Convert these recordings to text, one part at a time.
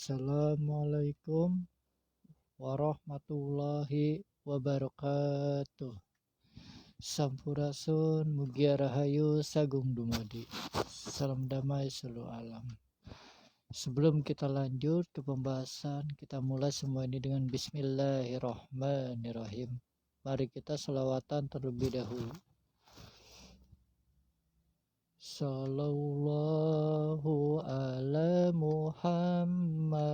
Assalamualaikum warahmatullahi wabarakatuh. Sampurasun mugia rahayu sagung dumadi. Salam damai seluruh alam. Sebelum kita lanjut ke pembahasan, kita mulai semua ini dengan Bismillahirrahmanirrahim. Mari kita selawatan terlebih dahulu. Sallallahu ala Muhammad,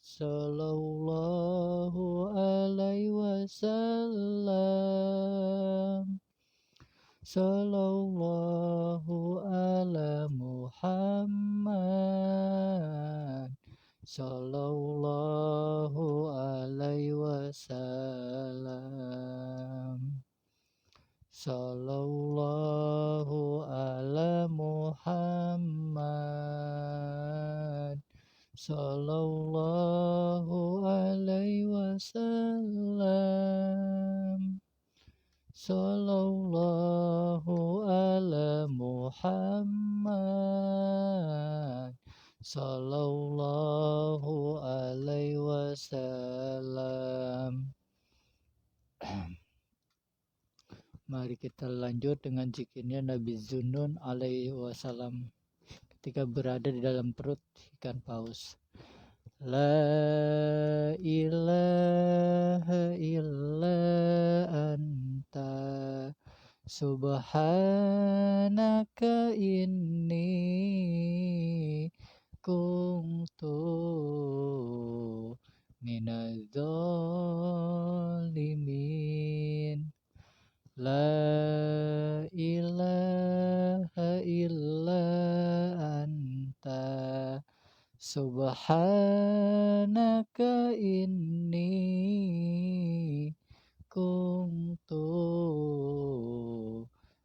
sallallahu alaihi wasallam, sallallahu ala Muhammad, sallallahu alaihi wasallam. Sallallahu ala Muhammad, sallallahu alaihi wasallam, sallallahu ala Muhammad, sallallahu alaihi wasallam. Mari kita lanjut dengan zikirnya Nabi Zunnun alaihi wasallam ketika berada di dalam perut ikan paus. La ilaha illa anta subhanaka inni kuntu minadz zalimin. La ilaha illa anta subhanaka inni kuntu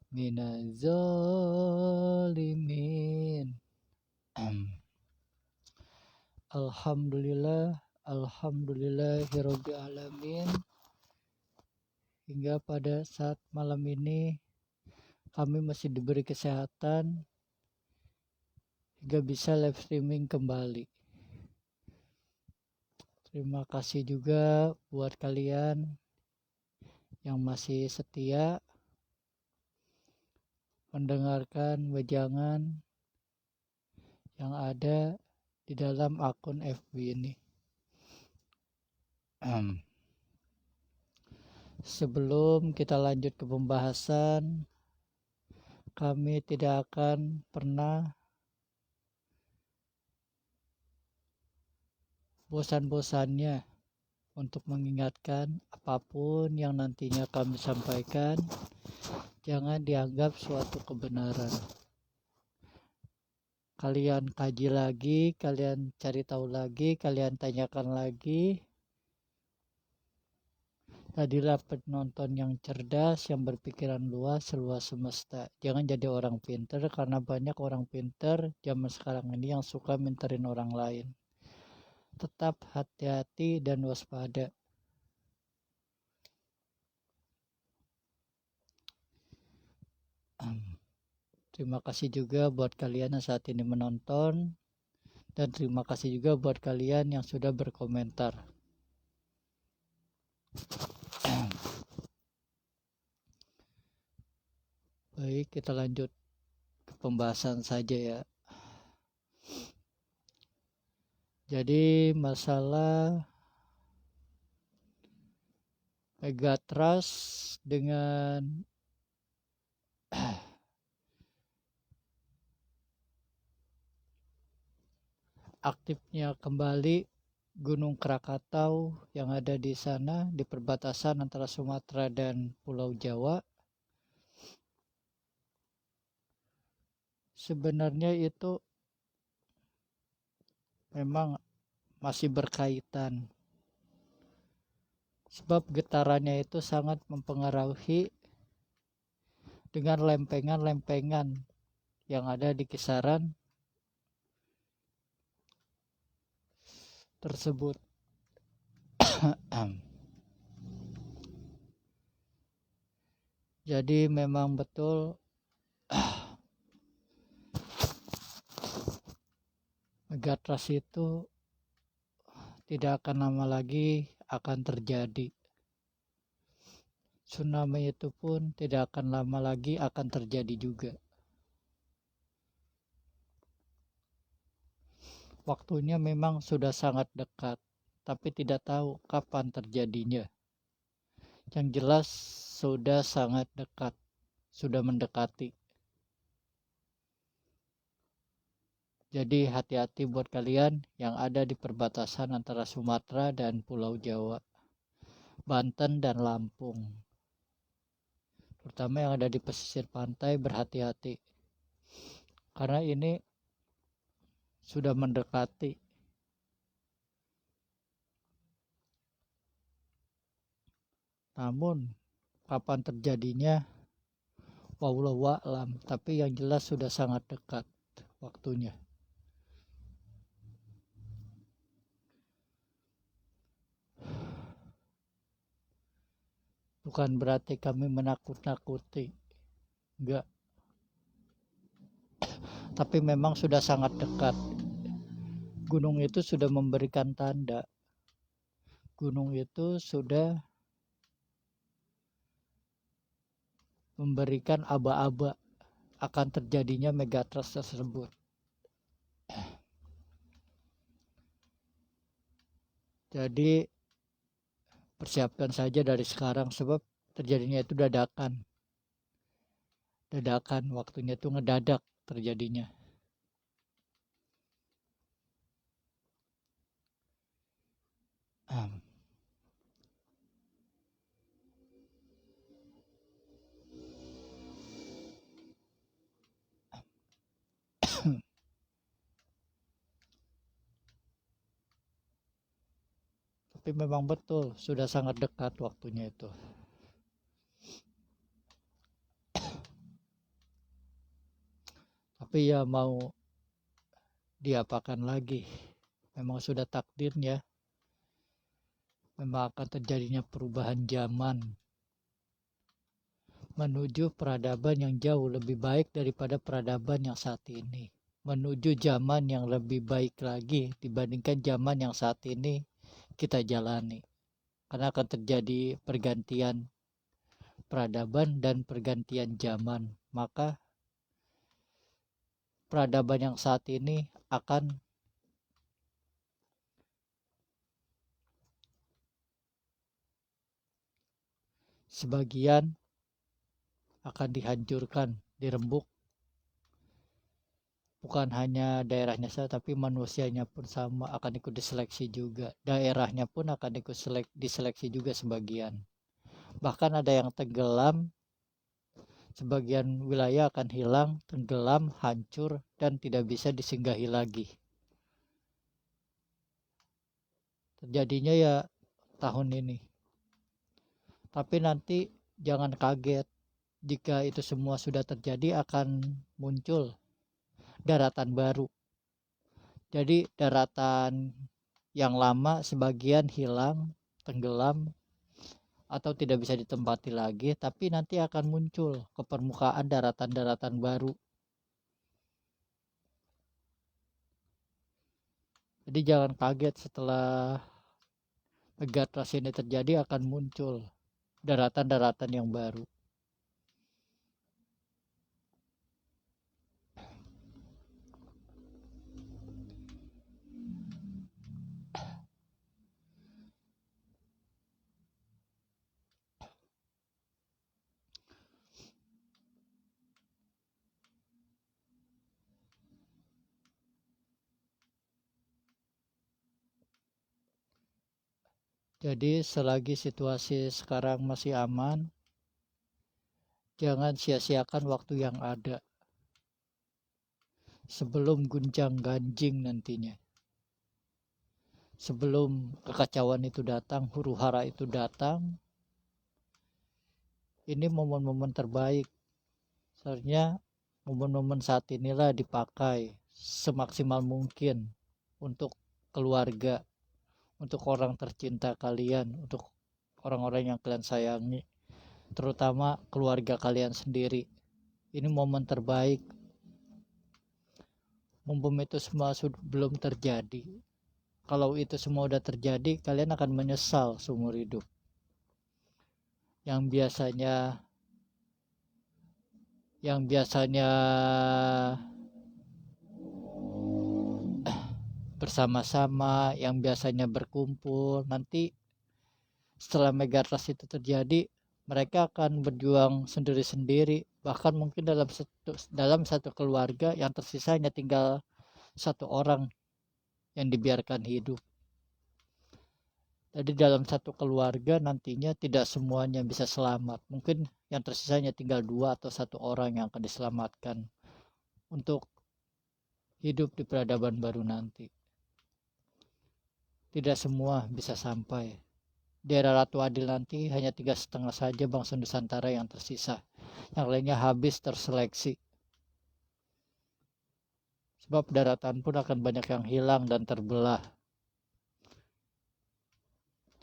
minadz zalimin. Alhamdulillahirabbil alamin. Hingga pada saat malam ini kami masih diberi kesehatan hingga bisa live streaming kembali. Terima kasih juga buat kalian yang masih setia mendengarkan wejangan yang ada di dalam akun FB ini. Sebelum kita lanjut ke pembahasan, kami tidak akan pernah bosan-bosannya untuk mengingatkan apapun yang nantinya kami sampaikan, jangan dianggap suatu kebenaran. Kalian kaji lagi, kalian cari tahu lagi, kalian tanyakan lagi. Jadilah penonton yang cerdas, yang berpikiran luas, seluas semesta. Jangan jadi orang pinter, karena banyak orang pinter zaman sekarang ini yang suka minterin orang lain. Tetap hati-hati dan waspada. Terima kasih juga buat kalian yang saat ini menonton. Dan terima kasih juga buat kalian yang sudah berkomentar. Baik, kita lanjut ke pembahasan saja ya. Jadi masalah Megatrust dengan aktifnya kembali Gunung Krakatau yang ada di sana di perbatasan antara Sumatera dan Pulau Jawa. Sebenarnya itu memang masih berkaitan. Sebab getarannya itu sangat mempengaruhi dengan lempengan-lempengan yang ada di kisaran tersebut. Jadi memang betul Megatrust itu tidak akan lama lagi akan terjadi. Tsunami itu pun tidak akan lama lagi akan terjadi juga. Waktunya memang sudah sangat dekat, tapi tidak tahu kapan terjadinya. Yang jelas sudah sangat dekat, sudah mendekati. Jadi hati-hati buat kalian yang ada di perbatasan antara Sumatera dan Pulau Jawa, Banten dan Lampung. Terutama yang ada di pesisir pantai, berhati-hati. Karena ini sudah mendekati. Namun kapan terjadinya wallahu a'lam, tapi yang jelas sudah sangat dekat waktunya. Bukan berarti kami menakut-nakuti, enggak. Tapi memang sudah sangat dekat. Gunung itu sudah memberikan tanda. Gunung itu sudah memberikan aba-aba akan terjadinya megatrust tersebut. Jadi persiapkan saja dari sekarang, sebab terjadinya itu dadakan. Dadakan, waktunya itu ngedadak terjadinya. Tapi memang betul sudah sangat dekat waktunya itu. Tapi ya mau diapakan lagi, memang sudah takdirnya. Memang akan terjadinya perubahan zaman menuju peradaban yang jauh lebih baik daripada peradaban yang saat ini, menuju zaman yang lebih baik lagi dibandingkan zaman yang saat ini kita jalani. Karena akan terjadi pergantian peradaban dan pergantian zaman, maka peradaban yang saat ini akan sebagian akan dihancurkan, dirembuk. Bukan hanya daerahnya saja, tapi manusianya pun sama akan ikut diseleksi juga. Daerahnya pun akan ikut diseleksi juga sebagian. Bahkan ada yang tenggelam, sebagian wilayah akan hilang, tenggelam, hancur, dan tidak bisa disinggahi lagi. Terjadinya ya tahun ini. Tapi nanti jangan kaget jika itu semua sudah terjadi, akan muncul daratan baru. Jadi daratan yang lama sebagian hilang, tenggelam, atau tidak bisa ditempati lagi, tapi nanti akan muncul ke permukaan daratan-daratan baru. Jadi jangan kaget setelah megatrust ini terjadi akan muncul daratan-daratan yang baru. Jadi selagi situasi sekarang masih aman, jangan sia-siakan waktu yang ada sebelum gunjang ganjing nantinya. Sebelum kekacauan itu datang, huru-hara itu datang, ini momen-momen terbaik. Seharusnya momen-momen saat inilah dipakai semaksimal mungkin untuk keluarga, untuk orang tercinta kalian, untuk orang-orang yang kalian sayangi, terutama keluarga kalian sendiri. Ini momen terbaik mumpung itu semua belum terjadi. Kalau itu semua udah terjadi, kalian akan menyesal seumur hidup. Yang biasanya bersama-sama, yang biasanya berkumpul, nanti setelah megatrust itu terjadi, mereka akan berjuang sendiri-sendiri. Bahkan mungkin dalam satu keluarga yang tersisa hanya tinggal satu orang yang dibiarkan hidup. Jadi dalam satu keluarga nantinya tidak semuanya bisa selamat. Mungkin yang tersisanya tinggal 2 atau 1 orang yang akan diselamatkan untuk hidup di peradaban baru nanti. Tidak semua bisa sampai. Di era Ratu Adil nanti hanya 3,5 saja bangsa Nusantara yang tersisa. Yang lainnya habis terseleksi. Sebab daratan pun akan banyak yang hilang dan terbelah.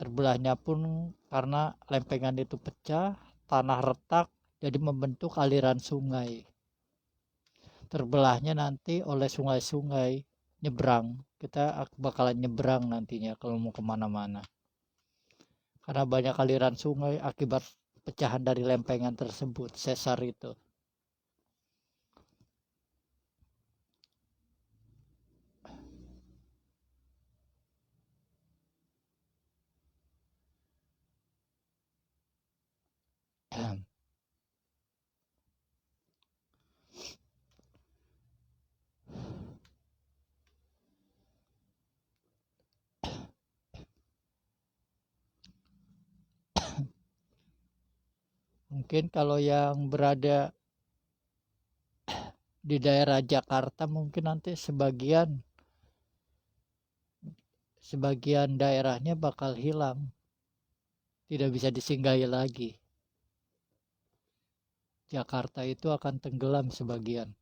Terbelahnya pun karena lempengan itu pecah, tanah retak, jadi membentuk aliran sungai. Terbelahnya nanti oleh sungai-sungai nyebrang. Kita bakalan nyebrang nantinya kalau mau kemana-mana. Karena banyak aliran sungai akibat pecahan dari lempengan tersebut, sesar itu. Mungkin kalau yang berada di daerah Jakarta mungkin nanti sebagian daerahnya bakal hilang. Tidak bisa disinggahi lagi. Jakarta itu akan tenggelam sebagian.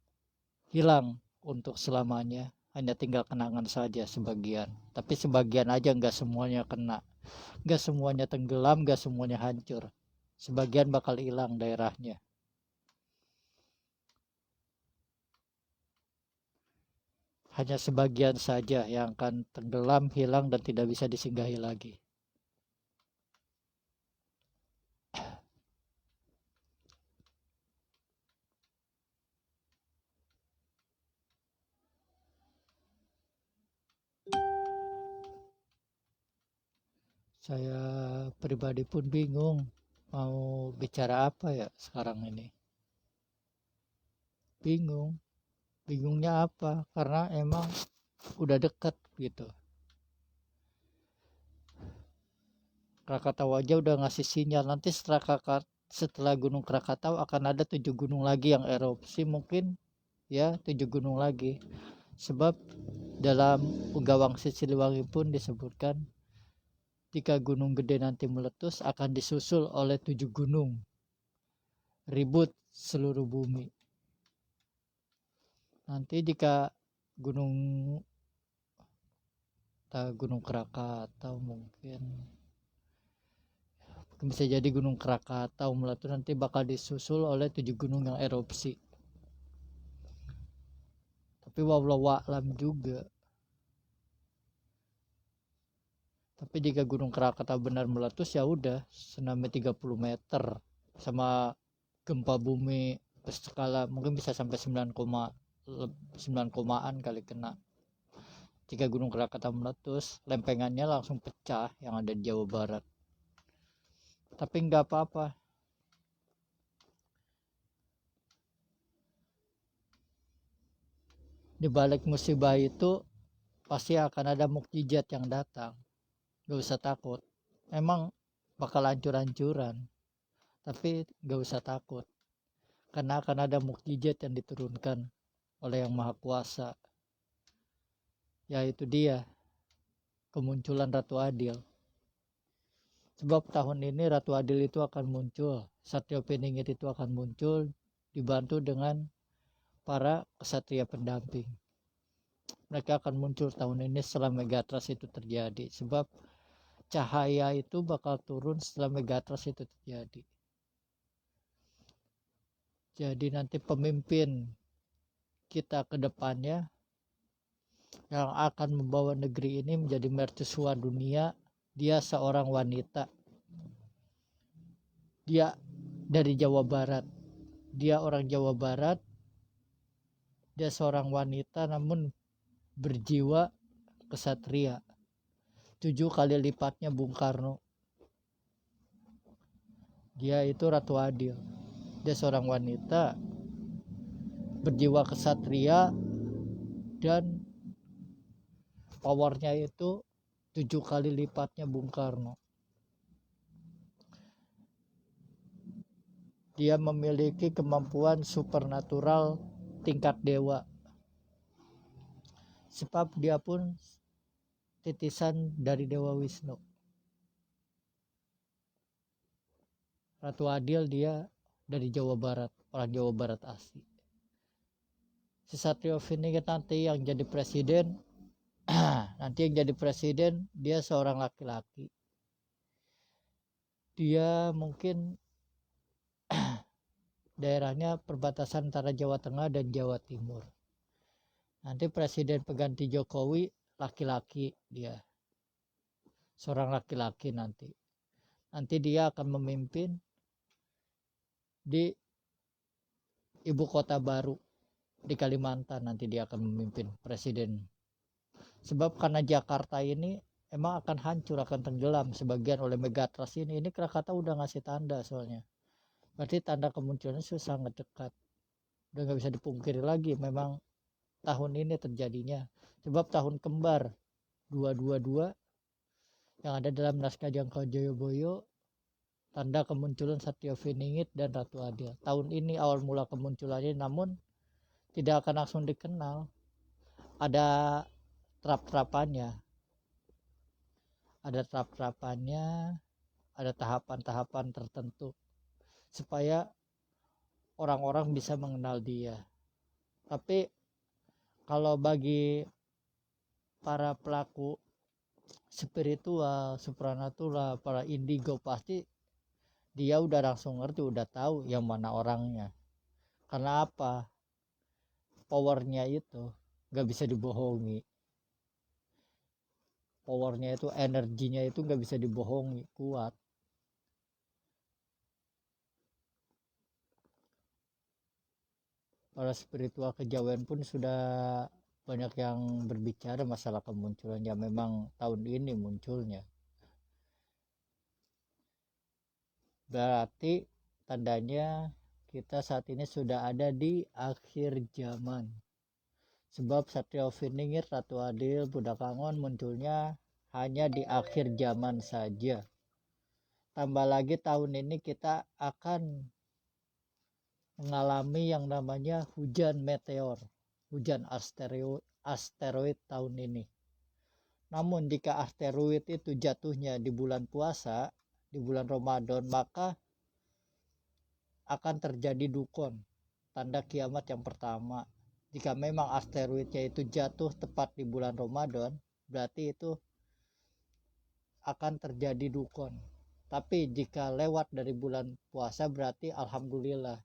Hilang untuk selamanya. Hanya tinggal kenangan saja sebagian. Tapi sebagian aja, nggak semuanya kena. Nggak semuanya tenggelam, nggak semuanya hancur. Sebagian bakal hilang daerahnya. Hanya sebagian saja yang akan tenggelam, hilang, dan tidak bisa disinggahi lagi. Saya pribadi pun bingung mau bicara apa ya sekarang ini. Bingungnya apa? Karena emang udah dekat gitu. Krakatau aja udah ngasih sinyal nanti setelah Gunung Krakatau akan ada 7 gunung lagi yang erupsi, mungkin ya 7 gunung lagi. Sebab dalam Gawangsi Siliwangi pun disebutkan jika gunung gede nanti meletus akan disusul oleh 7 gunung, ribut seluruh bumi. Nanti jika Gunung Krakatau mungkin bisa jadi Gunung Krakatau meletus, nanti bakal disusul oleh 7 gunung yang erupsi. Tapi wallahu a'lam juga. Tapi jika Gunung Krakatau benar meletus, ya udah tsunami 30 meter sama gempa bumi berskala mungkin bisa sampai 9 komaan kali kena. Jika Gunung Krakatau meletus, lempengannya langsung pecah yang ada di Jawa Barat. Tapi nggak apa-apa. Di balik musibah itu pasti akan ada mukjizat yang datang. Gak usah takut. Memang bakal hancur-hancuran, tapi gak usah takut. Karena akan ada mukjizat yang diturunkan oleh Yang Maha Kuasa. Yaitu dia, kemunculan Ratu Adil. Sebab tahun ini Ratu Adil itu akan muncul. Satrio Piningit itu akan muncul dibantu dengan para kesatria pendamping. Mereka akan muncul tahun ini setelah Megatrust itu terjadi. Sebab cahaya itu bakal turun setelah Megatrust itu terjadi. Jadi nanti pemimpin kita ke depannya yang akan membawa negeri ini menjadi mercusuar dunia. Dia seorang wanita. Dia dari Jawa Barat. Dia orang Jawa Barat. Dia seorang wanita namun berjiwa kesatria. 7 kali lipatnya Bung Karno. Dia itu Ratu Adil. Dia seorang wanita berjiwa kesatria dan powernya itu 7 kali lipatnya Bung Karno. Dia memiliki kemampuan supernatural tingkat dewa. Sebab dia pun titisan dari Dewa Wisnu. Ratu Adil dia dari Jawa Barat, orang Jawa Barat asli. Si Satrio Finingit nanti yang jadi presiden, dia seorang laki-laki. Dia mungkin daerahnya perbatasan antara Jawa Tengah dan Jawa Timur. Nanti presiden pengganti Jokowi laki-laki dia. Seorang laki-laki nanti. Nanti dia akan memimpin di ibu kota baru di Kalimantan. Nanti dia akan memimpin presiden. Sebab karena Jakarta ini emang akan hancur, akan tenggelam sebagian oleh megatrust ini. Ini Krakatau udah ngasih tanda soalnya. Berarti tanda kemunculannya sudah sangat dekat. Udah nggak bisa dipungkiri lagi. Memang tahun ini terjadinya. Sebab tahun kembar 222 yang ada dalam naskah Jangkau Joyoboyo, tanda kemunculan Satrio Finingit dan Ratu Adil. Tahun ini awal mula kemunculannya, namun tidak akan langsung dikenal. Ada trap-trapannya. Ada tahapan-tahapan tertentu supaya orang-orang bisa mengenal dia. Tapi kalau bagi para pelaku spiritual, supranatural, para indigo, pasti dia udah langsung ngerti, udah tahu yang mana orangnya. Karena apa? Powernya itu nggak bisa dibohongi. Powernya itu, energinya itu nggak bisa dibohongi, kuat. Para spiritual kejawen pun sudah banyak yang berbicara masalah kemunculannya. Memang tahun ini munculnya. Berarti tandanya kita saat ini sudah ada di akhir zaman. Sebab Satrio Finingit, Ratu Adil, Budak Angon munculnya hanya di akhir zaman saja. Tambah lagi tahun ini kita akan mengalami yang namanya hujan meteor, hujan asteroid tahun ini. Namun jika asteroid itu jatuhnya di bulan puasa, di bulan Ramadan, maka akan terjadi dukun, tanda kiamat yang pertama. Jika memang asteroidnya itu jatuh tepat di bulan Ramadan, berarti itu akan terjadi dukun. Tapi jika lewat dari bulan puasa, berarti alhamdulillah.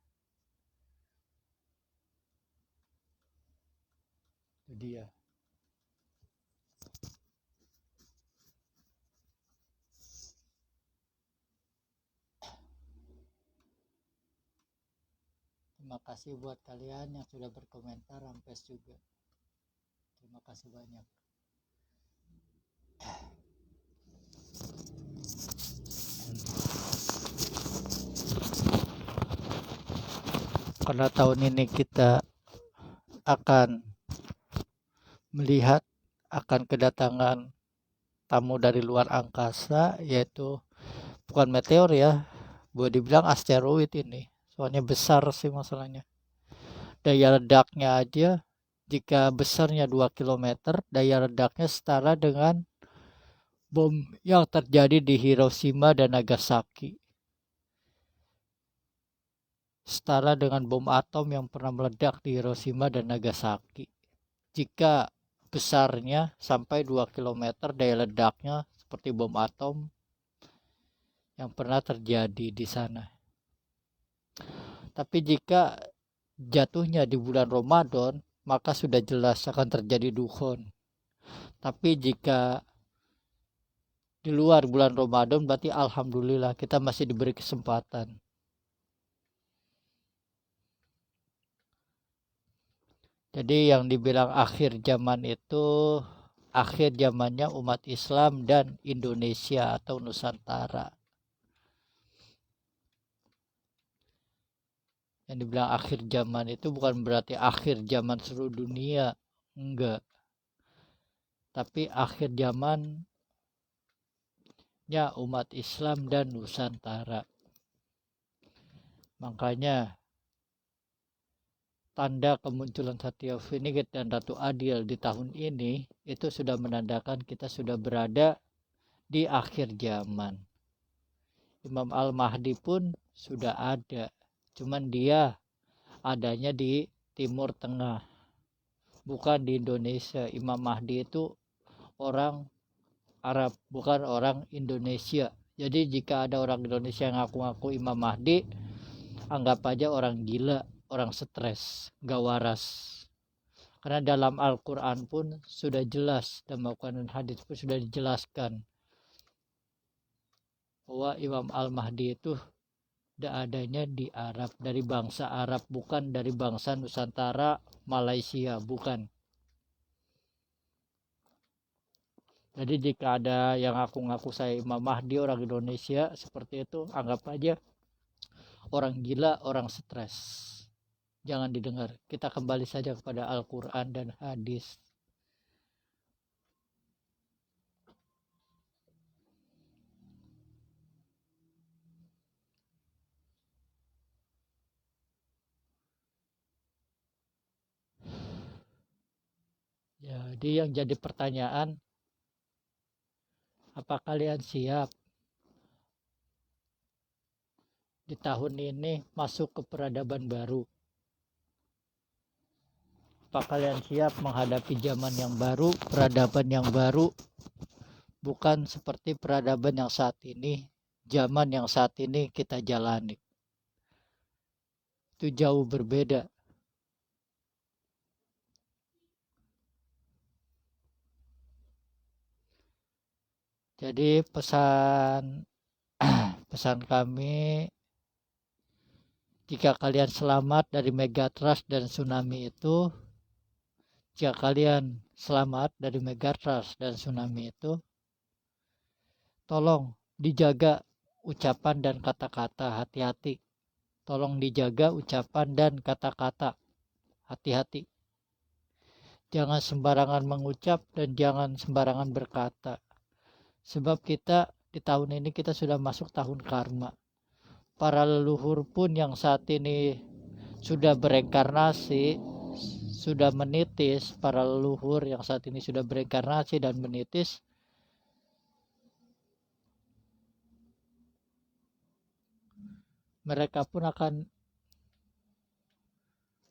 Itu dia. Terima kasih buat kalian yang sudah berkomentar, Rampes juga. Terima kasih banyak. Karena tahun ini kita akan melihat akan kedatangan tamu dari luar angkasa, yaitu bukan meteor ya, boleh dibilang asteroid ini. Soalnya besar sih masalahnya. Daya ledaknya aja, jika besarnya 2 km, daya ledaknya setara dengan bom yang terjadi di Hiroshima dan Nagasaki. Setara dengan bom atom yang pernah meledak di Hiroshima dan Nagasaki. Jika besarnya sampai 2 km, daya ledaknya seperti bom atom yang pernah terjadi di sana. Tapi jika jatuhnya di bulan Ramadan, maka sudah jelas akan terjadi dukun. Tapi jika di luar bulan Ramadan berarti alhamdulillah kita masih diberi kesempatan. Jadi yang dibilang akhir zaman itu akhir zamannya umat Islam dan Indonesia atau Nusantara. Yang dibilang akhir zaman itu bukan berarti akhir zaman seluruh dunia, enggak. Tapi akhir zaman ya umat Islam dan Nusantara. Makanya tanda kemunculan Satya Vinigit dan Ratu Adil di tahun ini itu sudah menandakan kita sudah berada di akhir zaman. Imam Al-Mahdi pun sudah ada, cuman dia adanya di Timur Tengah, bukan di Indonesia. Imam Mahdi itu orang Arab, bukan orang Indonesia. Jadi jika ada orang Indonesia yang ngaku-ngaku Imam Mahdi, anggap aja orang gila, orang stres, gak waras. Karena dalam Al-Quran pun sudah jelas, dan Al-Quran dan hadis pun sudah dijelaskan bahwa Imam Al-Mahdi itu adanya di Arab, dari bangsa Arab, bukan dari bangsa Nusantara, Malaysia, bukan. Jadi jika ada yang ngaku-ngaku saya Imam Mahdi orang Indonesia seperti itu, anggap aja orang gila, orang stres. Jangan didengar. Kita kembali saja kepada Al-Quran dan hadis. Jadi yang jadi pertanyaan, apa kalian siap di tahun ini masuk ke peradaban baru? Apa kalian siap menghadapi zaman yang baru, peradaban yang baru? Bukan seperti peradaban yang saat ini, zaman yang saat ini kita jalani. Itu jauh berbeda. Jadi pesan kami, jika kalian selamat dari megatrust dan tsunami itu, tolong dijaga ucapan dan kata-kata, hati-hati. Tolong dijaga ucapan dan kata-kata, hati-hati. Jangan sembarangan mengucap dan jangan sembarangan berkata. Sebab kita di tahun ini kita sudah masuk tahun karma. Para leluhur pun yang saat ini sudah bereinkarnasi, sudah menitis, para leluhur yang saat ini sudah bereinkarnasi dan menitis, mereka pun akan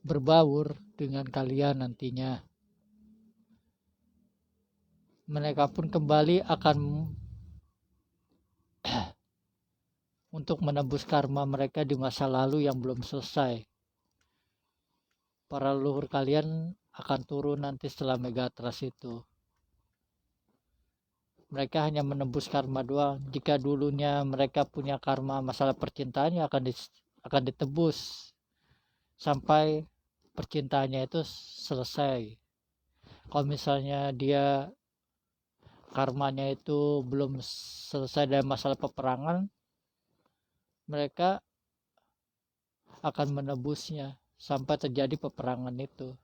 berbaur dengan kalian nantinya. Mereka pun kembali akan untuk menebus karma mereka di masa lalu yang belum selesai. Para leluhur kalian akan turun nanti setelah Megatrust itu. Mereka hanya menebus karma doang. Jika dulunya mereka punya karma masalah percintaannya akan ditebus sampai percintaannya itu selesai. Kalau misalnya dia karmanya itu belum selesai dari masalah peperangan, mereka akan menebusnya sampai terjadi peperangan itu.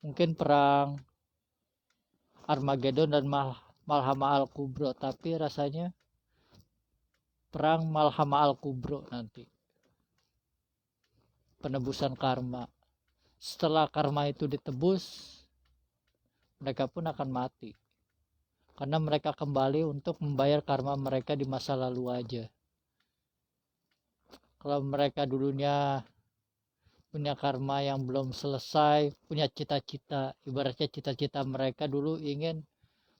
Mungkin perang Armageddon dan Malhama Al-Kubro, tapi rasanya perang Malhama Al-Kubro nanti. Penebusan karma. Setelah karma itu ditebus, mereka pun akan mati. Karena mereka kembali untuk membayar karma mereka di masa lalu aja. Kalau mereka dulunya punya karma yang belum selesai, punya cita-cita, ibaratnya cita-cita mereka dulu ingin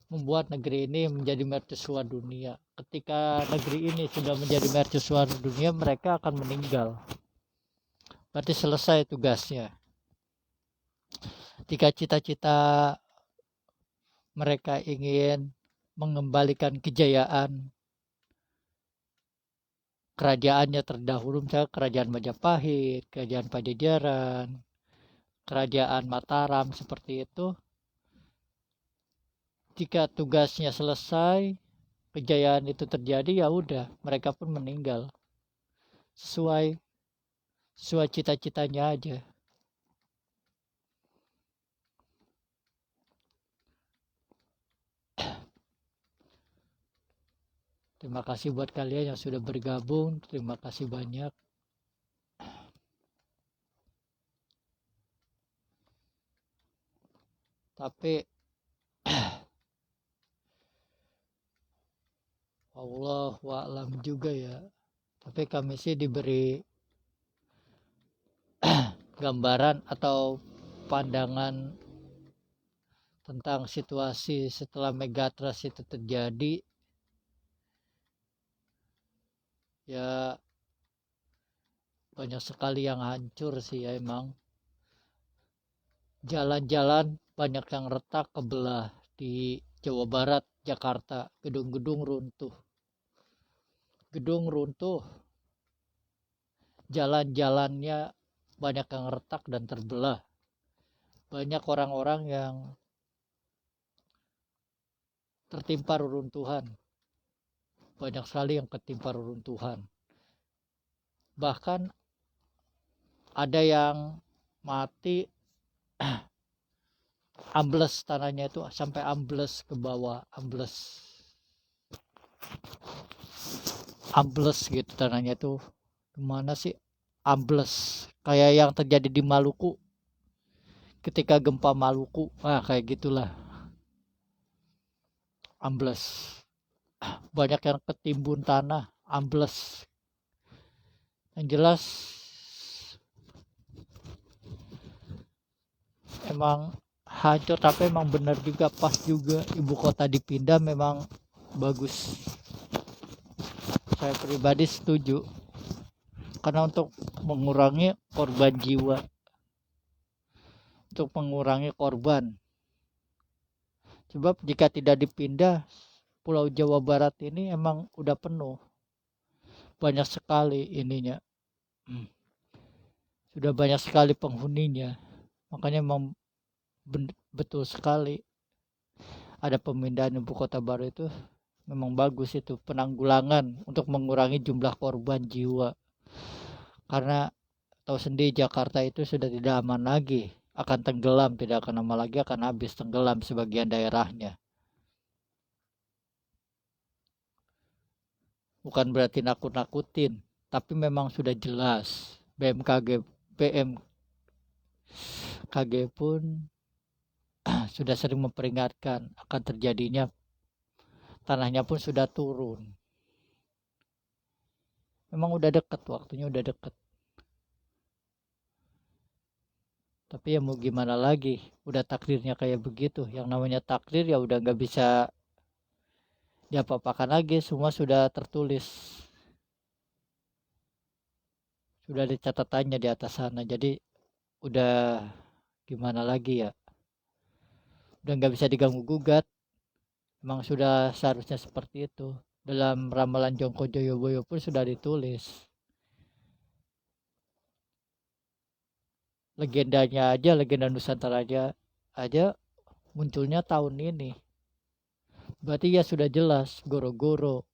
membuat negeri ini menjadi mercusuar dunia. Ketika negeri ini sudah menjadi mercusuar dunia, mereka akan meninggal. Berarti selesai tugasnya. Jika cita-cita mereka ingin mengembalikan kejayaan kerajaannya terdahulu, misalnya kerajaan Majapahit, kerajaan Pajajaran, kerajaan Mataram, seperti itu. Jika tugasnya selesai, kejayaan itu terjadi, ya udah, mereka pun meninggal sesuai cita-citanya aja. Terima kasih buat kalian yang sudah bergabung. Terima kasih banyak. Tapi Allah wa'lam juga ya. Tapi kami sih diberi gambaran atau pandangan tentang situasi setelah Megatrust itu terjadi. Ya banyak sekali yang hancur sih ya emang. Jalan-jalan banyak yang retak, kebelah di Jawa Barat, Jakarta. Gedung-gedung runtuh. Jalan-jalannya banyak yang retak dan terbelah. Banyak orang-orang yang tertimpa reruntuhan. Banyak sekali yang ketimpa reruntuhan. Bahkan ada yang mati ambles, tanahnya itu sampai ambles ke bawah, ambles gitu tanahnya tuh. Gimana sih ambles, kayak yang terjadi di Maluku ketika gempa Maluku, kayak gitulah, ambles. Banyak yang ketimbun tanah, ambles. Yang jelas emang hancur, tapi emang benar juga, pas juga ibu kota dipindah, memang bagus. Saya pribadi setuju, karena untuk mengurangi korban jiwa, untuk mengurangi korban. Sebab jika tidak dipindah, Pulau Jawa Barat ini emang udah penuh, banyak sekali ininya, sudah banyak sekali penghuninya. Makanya emang betul sekali ada pemindahan ibu kota baru itu, memang bagus itu penanggulangan untuk mengurangi jumlah korban jiwa. Karena tahu sendiri Jakarta itu sudah tidak aman lagi, akan tenggelam, tidak akan lama lagi akan habis tenggelam sebagian daerahnya. Bukan berarti nakut-nakutin, tapi memang sudah jelas. BMKG pun sudah sering memperingatkan akan terjadinya, tanahnya pun sudah turun. Memang udah deket, waktunya udah deket. Tapi ya mau gimana lagi, udah takdirnya kayak begitu. Yang namanya takdir ya udah gak bisa diapa-apakan lagi, semua sudah tertulis, sudah ada catatannya di atas sana. Jadi udah gimana lagi ya, udah gak bisa diganggu gugat. Memang sudah seharusnya seperti itu. Dalam ramalan Jongko Joyoboyo pun sudah ditulis. Legendanya aja, legenda Nusantara aja munculnya tahun ini. Berarti ya sudah jelas, goro-goro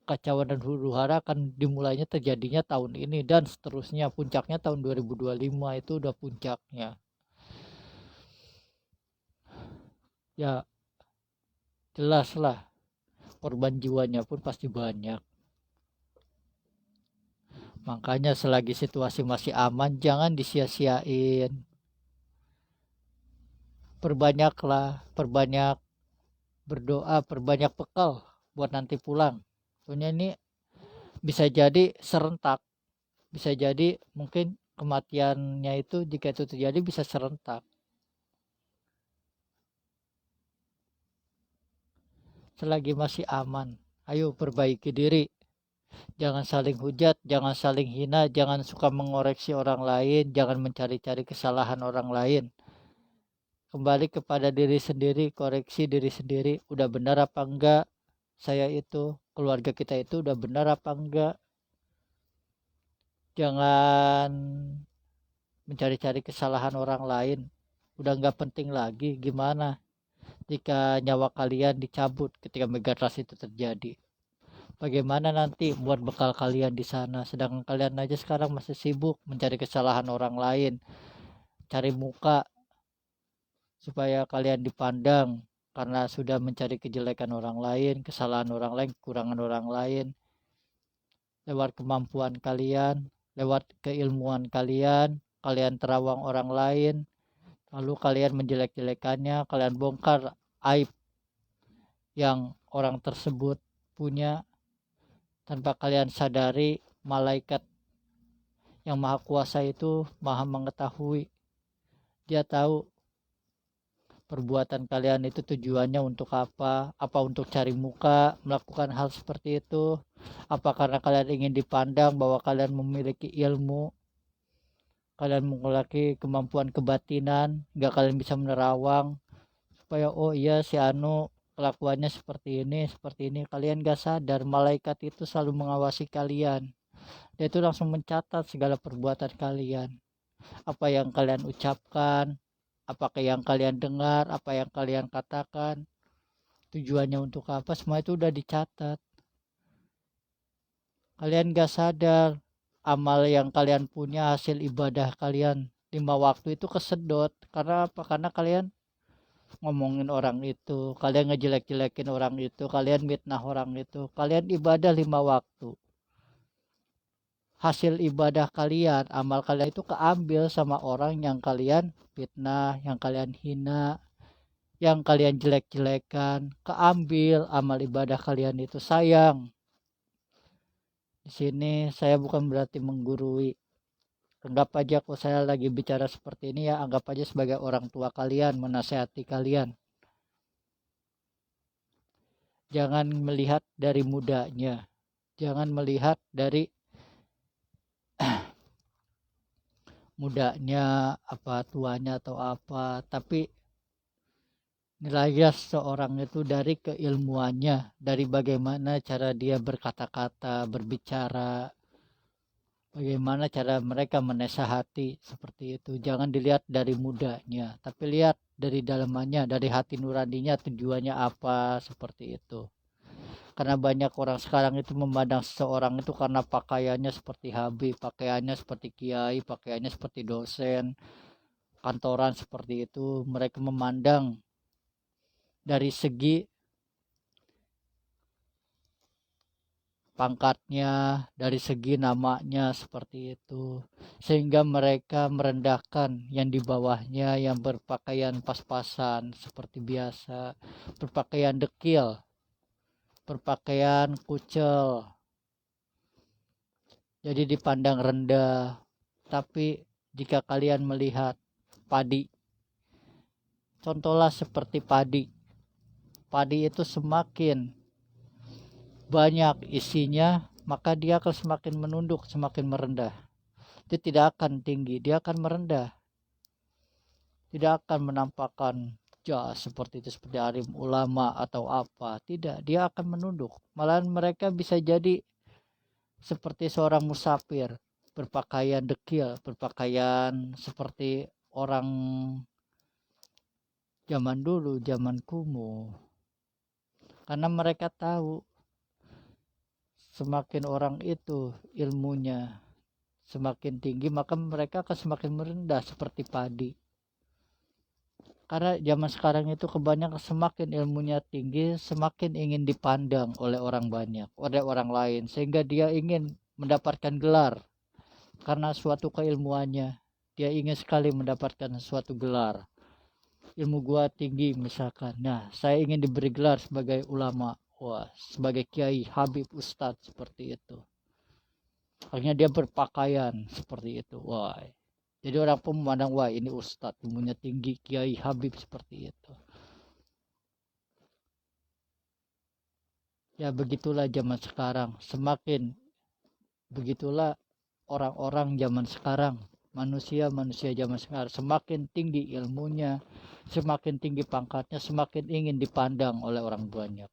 kacauan dan huru hara akan dimulainya terjadinya tahun ini dan seterusnya. Puncaknya tahun 2025 itu udah puncaknya. Ya jelas lah, korban jiwanya pun pasti banyak. Makanya selagi situasi masih aman, jangan disia-siain. Perbanyaklah, perbanyak berdoa, perbanyak bekal buat nanti pulang. Soalnya ini bisa jadi serentak, bisa jadi mungkin kematiannya itu, jika itu terjadi, bisa serentak. Selagi masih aman, ayo perbaiki diri. Jangan saling hujat, jangan saling hina, jangan suka mengoreksi orang lain, jangan mencari-cari kesalahan orang lain. kembali kepada diri sendiri, koreksi diri sendiri, udah benar apa enggak saya itu, keluarga kita itu udah benar apa enggak. Jangan mencari-cari kesalahan orang lain, udah enggak penting lagi. Gimana jika nyawa kalian dicabut ketika megatrust itu terjadi? Bagaimana nanti buat bekal kalian di sana, sedangkan kalian aja sekarang masih sibuk mencari kesalahan orang lain, cari muka supaya kalian dipandang karena sudah mencari kejelekan orang lain, kesalahan orang lain, kekurangan orang lain, lewat kemampuan kalian, lewat keilmuan kalian, kalian terawang orang lain, lalu kalian menjelek-jelekannya, kalian bongkar aib yang orang tersebut punya tanpa kalian sadari. Malaikat yang maha kuasa itu maha mengetahui, dia tahu perbuatan kalian itu tujuannya untuk apa untuk cari muka, melakukan hal seperti itu, apa karena kalian ingin dipandang bahwa kalian memiliki ilmu, kalian memiliki kemampuan kebatinan, gak kalian bisa menerawang, supaya oh iya si Anu kelakuannya seperti ini, kalian gak sadar malaikat itu selalu mengawasi kalian, dia itu langsung mencatat segala perbuatan kalian, apa yang kalian ucapkan, apakah yang kalian dengar, apa yang kalian katakan, tujuannya untuk apa, semua itu udah dicatat. Kalian gak sadar amal yang kalian punya, hasil ibadah kalian 5 waktu itu kesedot. Karena apa? Karena kalian ngomongin orang itu, kalian ngejelek-jelekin orang itu, kalian mitnah orang itu, kalian ibadah 5 waktu. Hasil ibadah kalian, amal kalian itu keambil sama orang yang kalian fitnah, yang kalian hina, yang kalian jelek-jelekan, keambil amal ibadah kalian itu. Sayang. Di sini saya bukan berarti menggurui. Anggap aja kalau saya lagi bicara seperti ini ya, anggap aja sebagai orang tua kalian, menasehati kalian. Jangan melihat dari mudanya. Jangan melihat dari mudanya, apa tuanya atau apa, tapi nilainya seorang itu dari keilmuannya, dari bagaimana cara dia berkata-kata, berbicara, bagaimana cara mereka menasehati, seperti itu. Jangan dilihat dari mudanya, tapi lihat dari dalamannya, dari hati nuraninya, tujuannya apa, seperti itu. Karena banyak orang sekarang itu memandang seseorang itu karena pakaiannya seperti Habib, pakaiannya seperti kiai, pakaiannya seperti dosen, kantoran seperti itu. Mereka memandang dari segi pangkatnya, dari segi namanya, seperti itu. Sehingga mereka merendahkan yang di bawahnya, yang berpakaian pas-pasan seperti biasa, berpakaian dekil, berpakaian kucel. Jadi dipandang rendah. Tapi jika kalian melihat padi, contohlah seperti padi. Padi itu semakin banyak isinya, maka dia akan semakin menunduk, semakin merendah. Dia tidak akan tinggi, dia akan merendah. Tidak akan menampakkan seperti itu, seperti alim ulama atau apa. Tidak, dia akan menunduk. Malahan mereka bisa jadi seperti seorang musafir, berpakaian dekil, berpakaian seperti orang zaman dulu, zaman kumuh. Karena mereka tahu semakin orang itu ilmunya semakin tinggi, maka mereka akan semakin merendah seperti padi. Karena zaman sekarang itu kebanyakan semakin ilmunya tinggi, semakin ingin dipandang oleh orang banyak, oleh orang lain, sehingga dia ingin mendapatkan gelar. Karena suatu keilmuannya, dia ingin sekali mendapatkan suatu gelar. Ilmu gua tinggi misalkan, nah saya ingin diberi gelar sebagai ulama, wah sebagai kiai, habib, ustadz, seperti itu. Akhirnya dia berpakaian seperti itu, wah jadi orang pun memandang, wah ini ustadz, ilmunya tinggi, kiai, habib, seperti itu. Ya begitulah zaman sekarang, semakin begitulah orang-orang zaman sekarang, manusia zaman sekarang semakin tinggi ilmunya, Semakin tinggi pangkatnya, semakin ingin dipandang oleh orang banyak.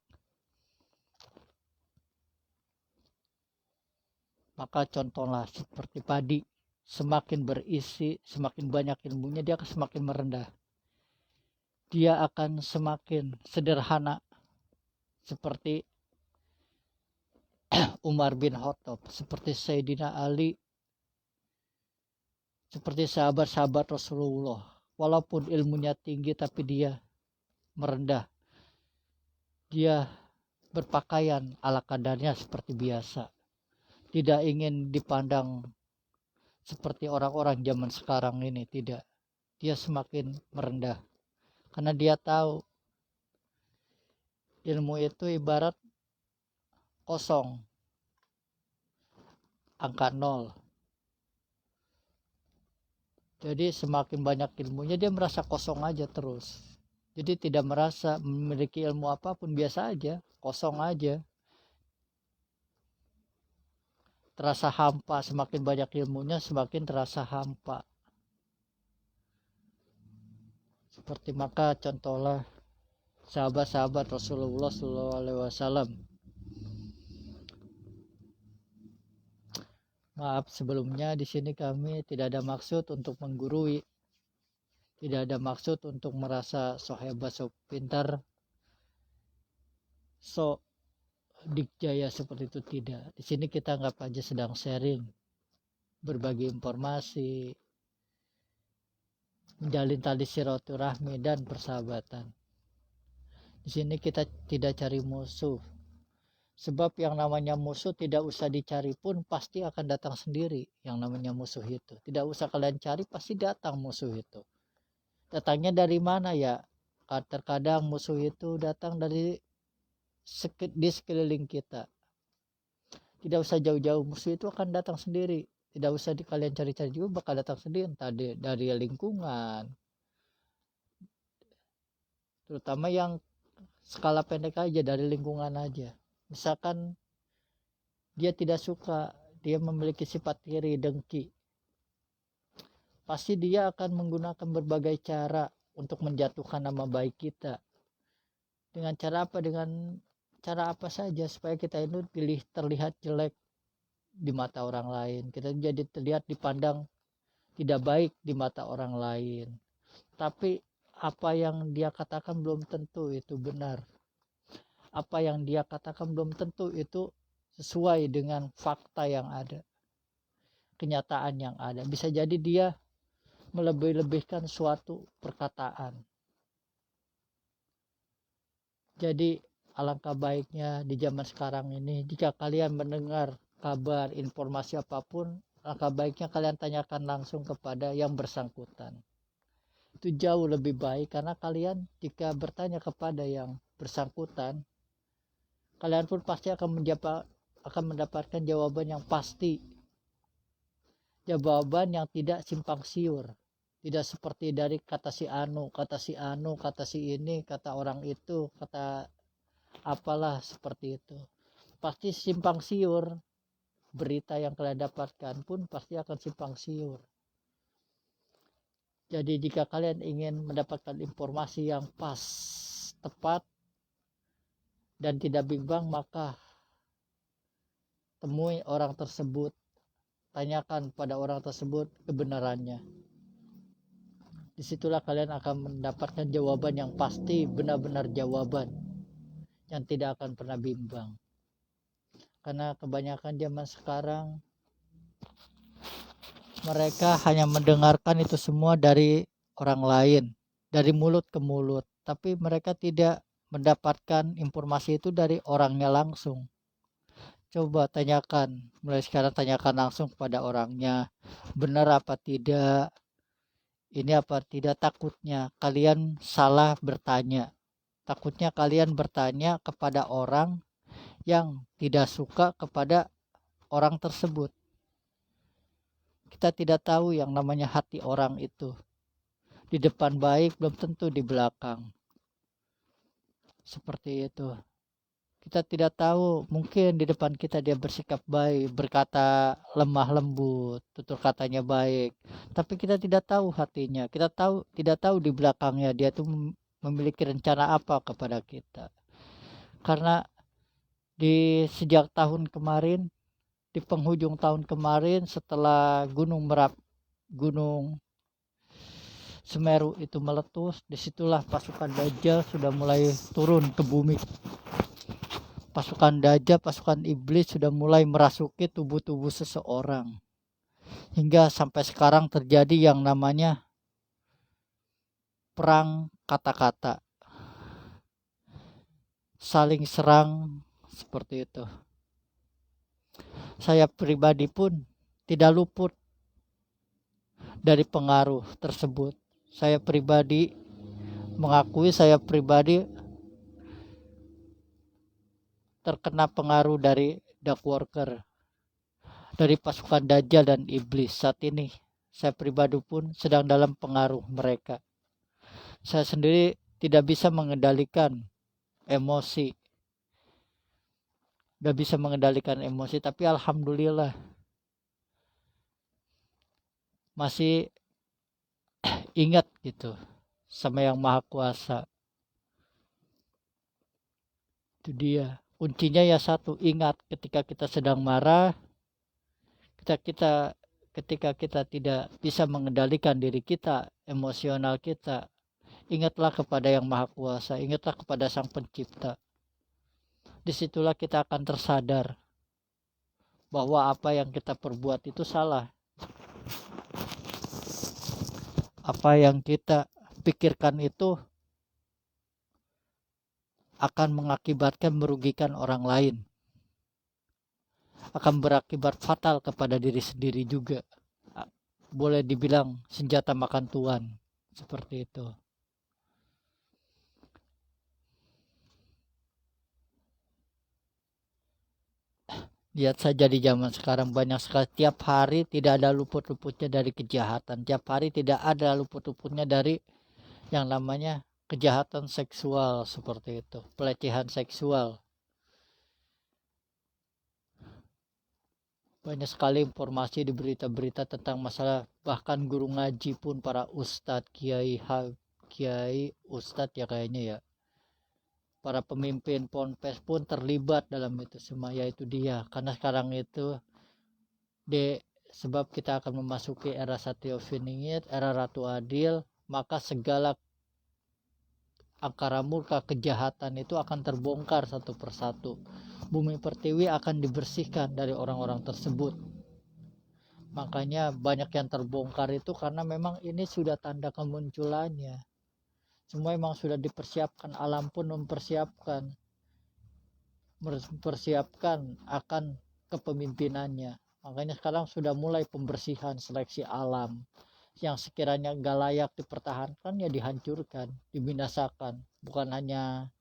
Maka contohlah seperti padi, semakin berisi, semakin banyak ilmunya, dia akan semakin merendah. Dia akan semakin sederhana, seperti Umar bin Khattab, seperti Sayyidina Ali, seperti sahabat-sahabat Rasulullah. Walaupun ilmunya tinggi, tapi dia merendah. Dia berpakaian ala kadarnya seperti biasa. Tidak ingin dipandang seperti orang-orang zaman sekarang ini, tidak. Dia semakin merendah. Karena dia tahu ilmu itu ibarat kosong, angka 0. Jadi semakin banyak ilmunya, dia merasa kosong aja terus. Jadi tidak merasa memiliki ilmu apapun, biasa aja, kosong aja. Terasa hampa, semakin banyak ilmunya semakin terasa hampa. Seperti maka contohlah sahabat-sahabat Rasulullah SAW. Maaf sebelumnya, di sini kami tidak ada maksud untuk menggurui, tidak ada maksud untuk merasa so hebat, so pintar, so dikjaya seperti itu, tidak. Di sini kita anggap aja sedang sharing, berbagi informasi, menjalin tali silaturahmi dan persahabatan. Di sini kita tidak cari musuh. Sebab yang namanya musuh tidak usah dicari pun pasti akan datang sendiri. Yang namanya musuh itu tidak usah kalian cari, pasti datang musuh itu. Datangnya dari mana ya? Terkadang musuh itu datang dari di sekeliling kita. Tidak usah jauh-jauh, musuh itu akan datang sendiri. Tidak usah kalian cari-cari juga, bakal datang sendiri. Entah dari lingkungan, terutama yang skala pendek aja, dari lingkungan aja. Misalkan dia tidak suka, dia memiliki sifat iri, dengki, pasti dia akan menggunakan berbagai cara untuk menjatuhkan nama baik kita. Dengan cara apa? Dengan cara apa saja supaya kita itu terlihat jelek di mata orang lain. Kita jadi terlihat dipandang tidak baik di mata orang lain. Tapi apa yang dia katakan belum tentu itu benar. Apa yang dia katakan belum tentu itu sesuai dengan fakta yang ada, kenyataan yang ada. Bisa jadi dia melebih-lebihkan suatu perkataan. Jadi alangkah baiknya di zaman sekarang ini, jika kalian mendengar kabar, informasi apapun, alangkah baiknya kalian tanyakan langsung kepada yang bersangkutan. Itu jauh lebih baik, karena kalian jika bertanya kepada yang bersangkutan, kalian pun pasti akan mendapatkan jawaban yang pasti, jawaban yang tidak simpang siur, tidak seperti dari kata si anu, kata si ini, kata orang itu, kata apalah seperti itu. Pasti simpang siur. Berita yang kalian dapatkan pun pasti akan simpang siur. Jadi jika kalian ingin mendapatkan informasi yang pas, tepat, dan tidak bimbang, maka temui orang tersebut, tanyakan pada orang tersebut kebenarannya. Disitulah kalian akan mendapatkan jawaban yang pasti, benar-benar jawaban yang tidak akan pernah bimbang. Karena kebanyakan zaman sekarang mereka hanya mendengarkan itu semua dari orang lain, dari mulut ke mulut, tapi mereka tidak mendapatkan informasi itu dari orangnya langsung. Coba tanyakan, mulai sekarang tanyakan langsung kepada orangnya, benar apa tidak, ini apa tidak. Takutnya kalian salah bertanya, takutnya kalian bertanya kepada orang yang tidak suka kepada orang tersebut. Kita tidak tahu yang namanya hati orang itu, di depan baik belum tentu di belakang. Seperti itu. Kita tidak tahu, mungkin di depan kita dia bersikap baik, berkata lemah lembut, tutur katanya baik, tapi kita tidak tahu hatinya. Kita tidak tahu di belakangnya dia tuh memiliki rencana apa kepada kita. Karena di sejak tahun kemarin, di penghujung tahun kemarin, setelah Gunung Semeru itu meletus, disitulah pasukan Dajjal sudah mulai turun ke bumi. Pasukan Dajjal, pasukan iblis sudah mulai merasuki tubuh-tubuh seseorang. Hingga sampai sekarang terjadi yang namanya perang kata-kata. Saling serang seperti itu. Saya pribadi pun tidak luput dari pengaruh tersebut. Saya pribadi mengakui saya pribadi terkena pengaruh dari dark worker, dari pasukan Dajjal dan iblis. Saat ini saya pribadi pun sedang dalam pengaruh mereka. Saya sendiri tidak bisa mengendalikan emosi, tapi alhamdulillah masih ingat gitu sama yang maha kuasa. Itu dia kuncinya ya, satu, ingat ketika kita sedang marah, ketika kita tidak bisa mengendalikan diri kita, emosional kita, ingatlah kepada yang maha kuasa, ingatlah kepada sang pencipta. Disitulah kita akan tersadar bahwa apa yang kita perbuat itu salah, apa yang kita pikirkan itu akan mengakibatkan merugikan orang lain, akan berakibat fatal kepada diri sendiri juga. Boleh dibilang senjata makan tuan, seperti itu. Lihat saja di zaman sekarang banyak sekali, tiap hari tidak ada luput-luputnya dari kejahatan, tiap hari tidak ada luput-luputnya dari yang namanya kejahatan seksual, seperti itu, pelecehan seksual. Banyak sekali informasi di berita-berita tentang masalah, bahkan guru ngaji pun, para ustadz, kiai ustadz ya kayaknya ya, para pemimpin ponpes pun terlibat dalam itu semua. Yaitu dia, karena sekarang itu sebab kita akan memasuki era Satyofiningit, era Ratu Adil, maka segala angkara murka kejahatan itu akan terbongkar satu persatu. Bumi pertiwi akan dibersihkan dari orang-orang tersebut. Makanya banyak yang terbongkar itu karena memang ini sudah tanda kemunculannya. Semua memang sudah dipersiapkan, alam pun mempersiapkan akan kepemimpinannya. Makanya sekarang sudah mulai pembersihan, seleksi alam. Yang sekiranya gak layak dipertahankan ya dihancurkan, dibinasakan. Bukan hanya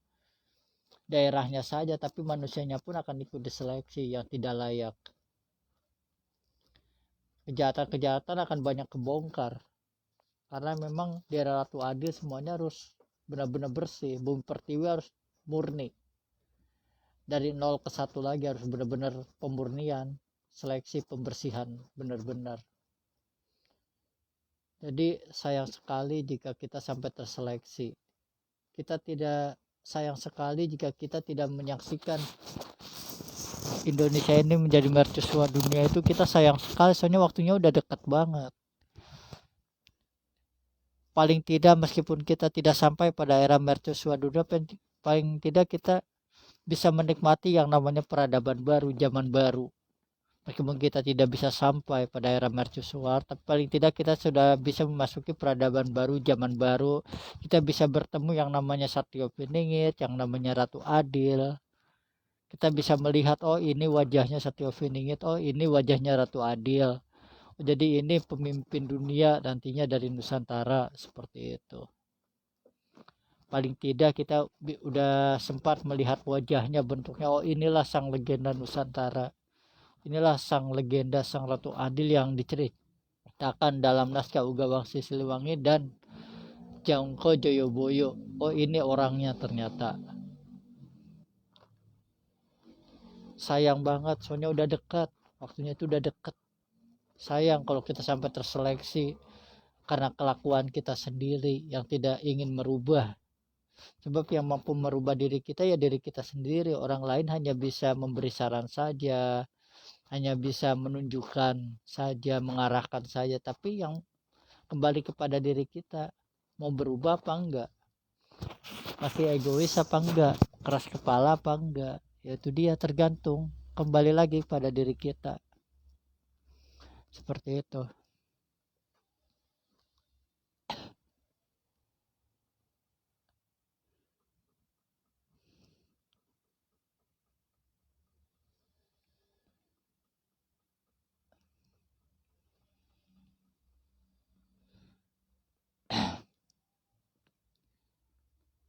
daerahnya saja, tapi manusianya pun akan ikut diseleksi yang tidak layak. Kejahatan-kejahatan akan banyak kebongkar, karena memang di era Ratu Adil semuanya harus benar-benar bersih. Bumi pertiwi harus murni, dari 0 ke 1 lagi, harus benar-benar pemurnian, seleksi, pembersihan benar-benar. Jadi sayang sekali jika kita sampai terseleksi. Sayang sekali jika kita tidak menyaksikan Indonesia ini menjadi mercusuar dunia. Itu kita sayang sekali, soalnya waktunya udah dekat banget. Paling tidak meskipun kita tidak sampai pada era mercusuar dunia, paling tidak kita bisa menikmati yang namanya peradaban baru, zaman baru. Meskipun kita tidak bisa sampai pada era mercusuar, tapi paling tidak kita sudah bisa memasuki peradaban baru, zaman baru. Kita bisa bertemu yang namanya Satyofiningit, yang namanya Ratu Adil. Kita bisa melihat, oh ini wajahnya Satyofiningit, oh ini wajahnya Ratu Adil. Jadi ini pemimpin dunia nantinya dari Nusantara, seperti itu. Paling tidak kita udah sempat melihat wajahnya, bentuknya, oh inilah sang legenda Nusantara. Inilah sang legenda, sang Ratu Adil yang diceritakan dalam naskah Uga Wangsi Siliwangi dan Jangko Joyoboyo. Oh ini orangnya ternyata. sayang banget, soalnya udah dekat, waktunya itu udah deket. Sayang kalau kita sampai terseleksi karena kelakuan kita sendiri yang tidak ingin merubah. Sebab yang mampu merubah diri kita ya diri kita sendiri. Orang lain hanya bisa memberi saran saja, hanya bisa menunjukkan saja, mengarahkan saja, tapi yang kembali kepada diri kita, mau berubah apa enggak, masih egois apa enggak, keras kepala apa enggak, yaitu dia tergantung kembali lagi pada diri kita, seperti itu.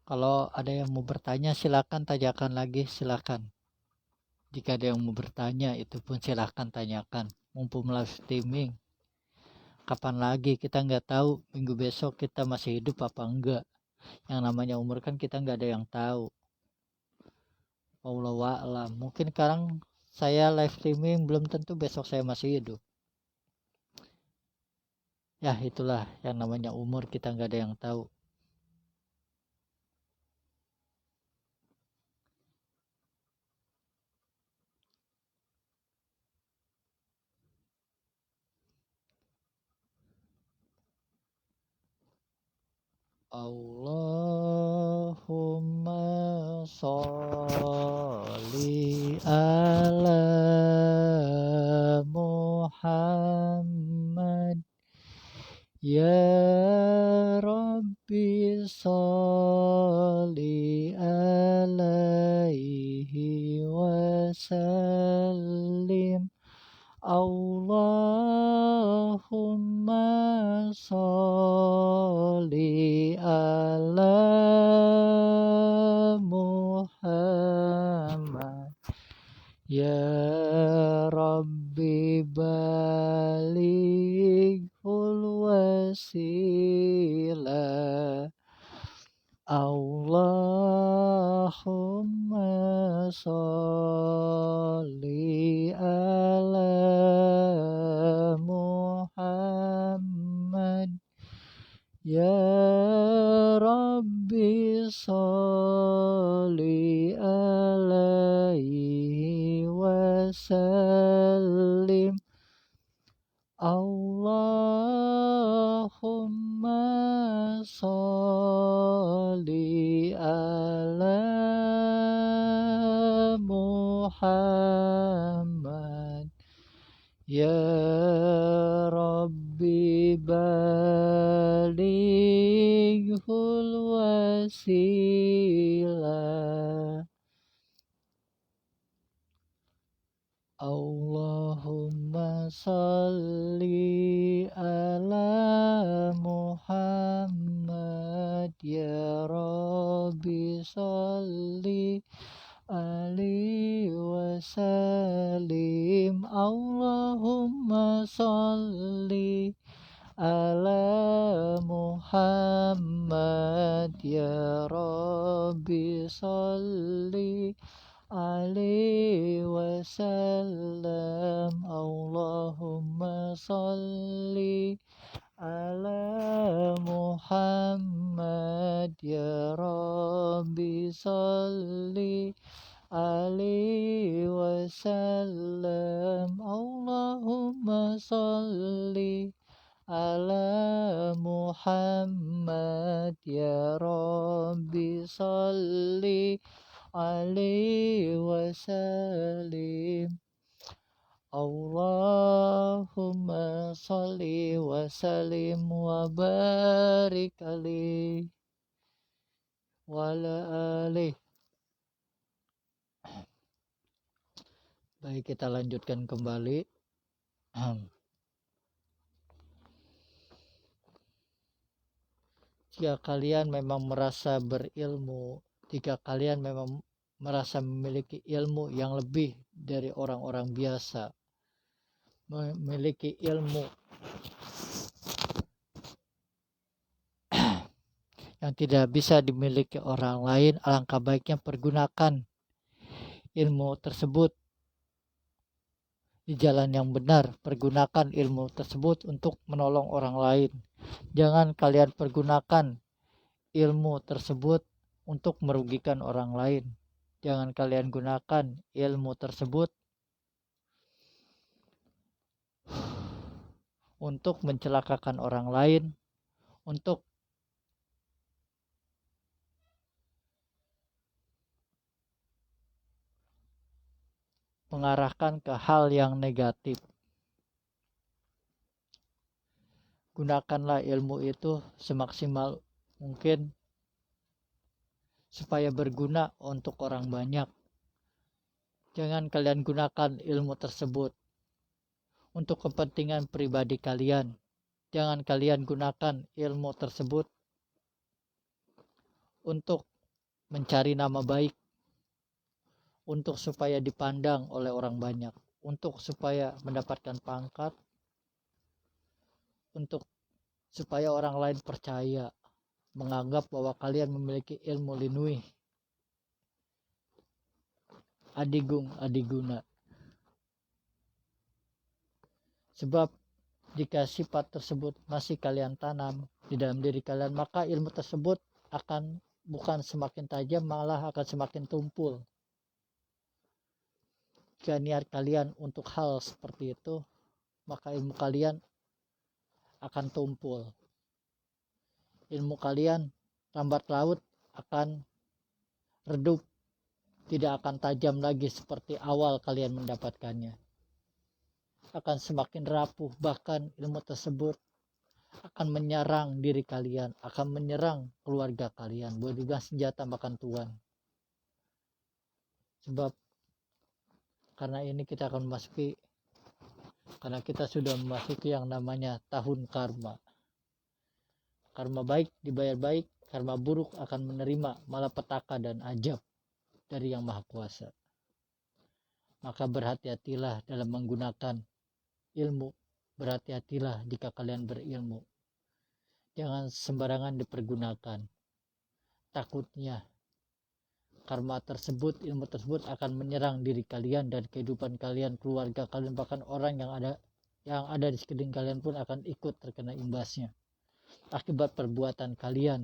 Kalau ada yang mau bertanya silakan tanyakan lagi, silakan. Jika ada yang mau bertanya itu pun silakan tanyakan, mumpung live streaming. Kapan lagi kita nggak tahu minggu besok kita masih hidup apa enggak. Yang namanya umur kan kita nggak ada yang tahu. Wallahu a'lam. Mungkin sekarang saya live streaming belum tentu besok saya masih hidup. Ya itulah yang namanya umur, kita nggak ada yang tahu. Allahumma sholli ala Muhammad. Ya Rabbi sholli alaihi wasallim. Allahumma sholli ala Muhammad. Ya Rabbi balighul wasilah. Allahumma sholli ala Muhammad. Ya Rabbi sholli alaihi wasallim. Allahumma sholli ala Muhammad. Ya Rabbi balighul wasilah. Allahumma sholli ala Muhammad. Ya Rabbi sholli alaihi wasallim. Allahumma sholli ala Muhammad. Ya Rabbi sholli alaihi wasallam. Allahumma sholli ala Muhammad. Ya Rabbi sholli alaihi wasallam. Allahumma sholli ala Muhammad. Ya Rabbi sholli alaihi wasallim. Allahumma sholli wa sallim wa barik alaihi wa ala alihi. Baik, kita lanjutkan kembali. Jika kalian memang merasa berilmu, jika kalian memang merasa memiliki ilmu yang lebih dari orang-orang biasa, memiliki ilmu yang tidak bisa dimiliki orang lain, alangkah baiknya pergunakan ilmu tersebut di jalan yang benar. Pergunakan ilmu tersebut untuk menolong orang lain. Jangan kalian pergunakan ilmu tersebut untuk merugikan orang lain. Jangan kalian gunakan ilmu tersebut untuk mencelakakan orang lain, untuk mengarahkan ke hal yang negatif. Gunakanlah ilmu itu semaksimal mungkin supaya berguna untuk orang banyak. Jangan kalian gunakan ilmu tersebut untuk kepentingan pribadi kalian. Jangan kalian gunakan ilmu tersebut untuk mencari nama baik, untuk supaya dipandang oleh orang banyak, untuk supaya mendapatkan pangkat, untuk supaya orang lain percaya, menganggap bahwa kalian memiliki ilmu linui, adigung adiguna. Sebab jika sifat tersebut masih kalian tanam di dalam diri kalian, maka ilmu tersebut akan bukan semakin tajam, malah akan semakin tumpul. Jika niat kalian untuk hal seperti itu, maka ilmu kalian akan tumpul. Ilmu kalian lambat laut akan redup, tidak akan tajam lagi seperti awal kalian mendapatkannya. Akan semakin rapuh, bahkan ilmu tersebut akan menyerang diri kalian, akan menyerang keluarga kalian, dengan senjata makan tuan. Sebab karena ini kita akan memasuki, karena kita sudah memasuki yang namanya tahun karma. Karma baik dibayar baik, karma buruk akan menerima malapetaka dan ajab dari Yang Maha Kuasa. Maka berhati-hatilah dalam menggunakan ilmu. Berhati-hatilah jika kalian berilmu. Jangan sembarangan dipergunakan. Takutnya karma tersebut, ilmu tersebut akan menyerang diri kalian dan kehidupan kalian, keluarga kalian, bahkan orang yang ada di sekeliling kalian pun akan ikut terkena imbasnya. Akibat perbuatan kalian,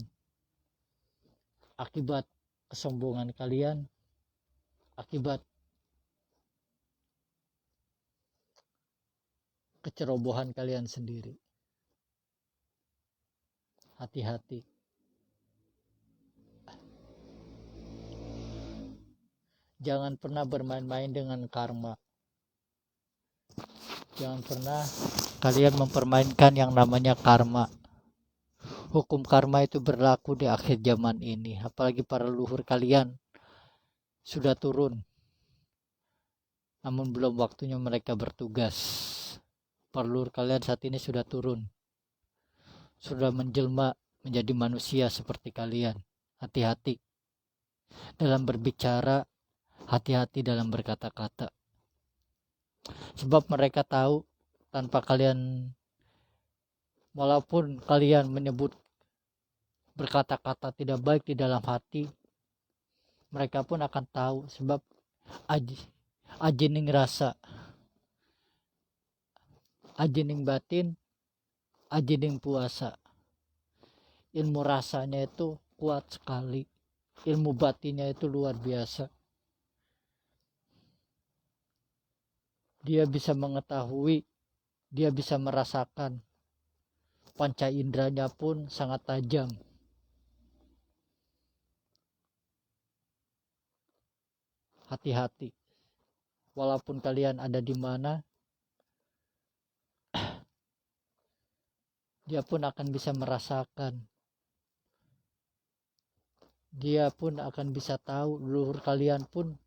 akibat kesombongan kalian, akibat kecerobohan kalian sendiri. Hati-hati. Jangan pernah bermain-main dengan karma. Jangan pernah kalian mempermainkan yang namanya karma. Hukum karma itu berlaku di akhir zaman ini. Apalagi para leluhur kalian sudah turun, namun belum waktunya mereka bertugas. Para leluhur kalian saat ini sudah turun, sudah menjelma menjadi manusia seperti kalian. Hati-hati dalam berbicara, hati-hati dalam berkata-kata. Sebab mereka tahu tanpa kalian, walaupun kalian menyebut berkata-kata tidak baik di dalam hati, mereka pun akan tahu. Sebab ajining rasa, ajining batin, ajining puasa. Ilmu rasanya itu kuat sekali, ilmu batinnya itu luar biasa. Dia bisa mengetahui, dia bisa merasakan. Panca inderanya pun sangat tajam. Hati-hati. Walaupun kalian ada di mana, dia pun akan bisa merasakan. Dia pun akan bisa tahu. Leluhur kalian pun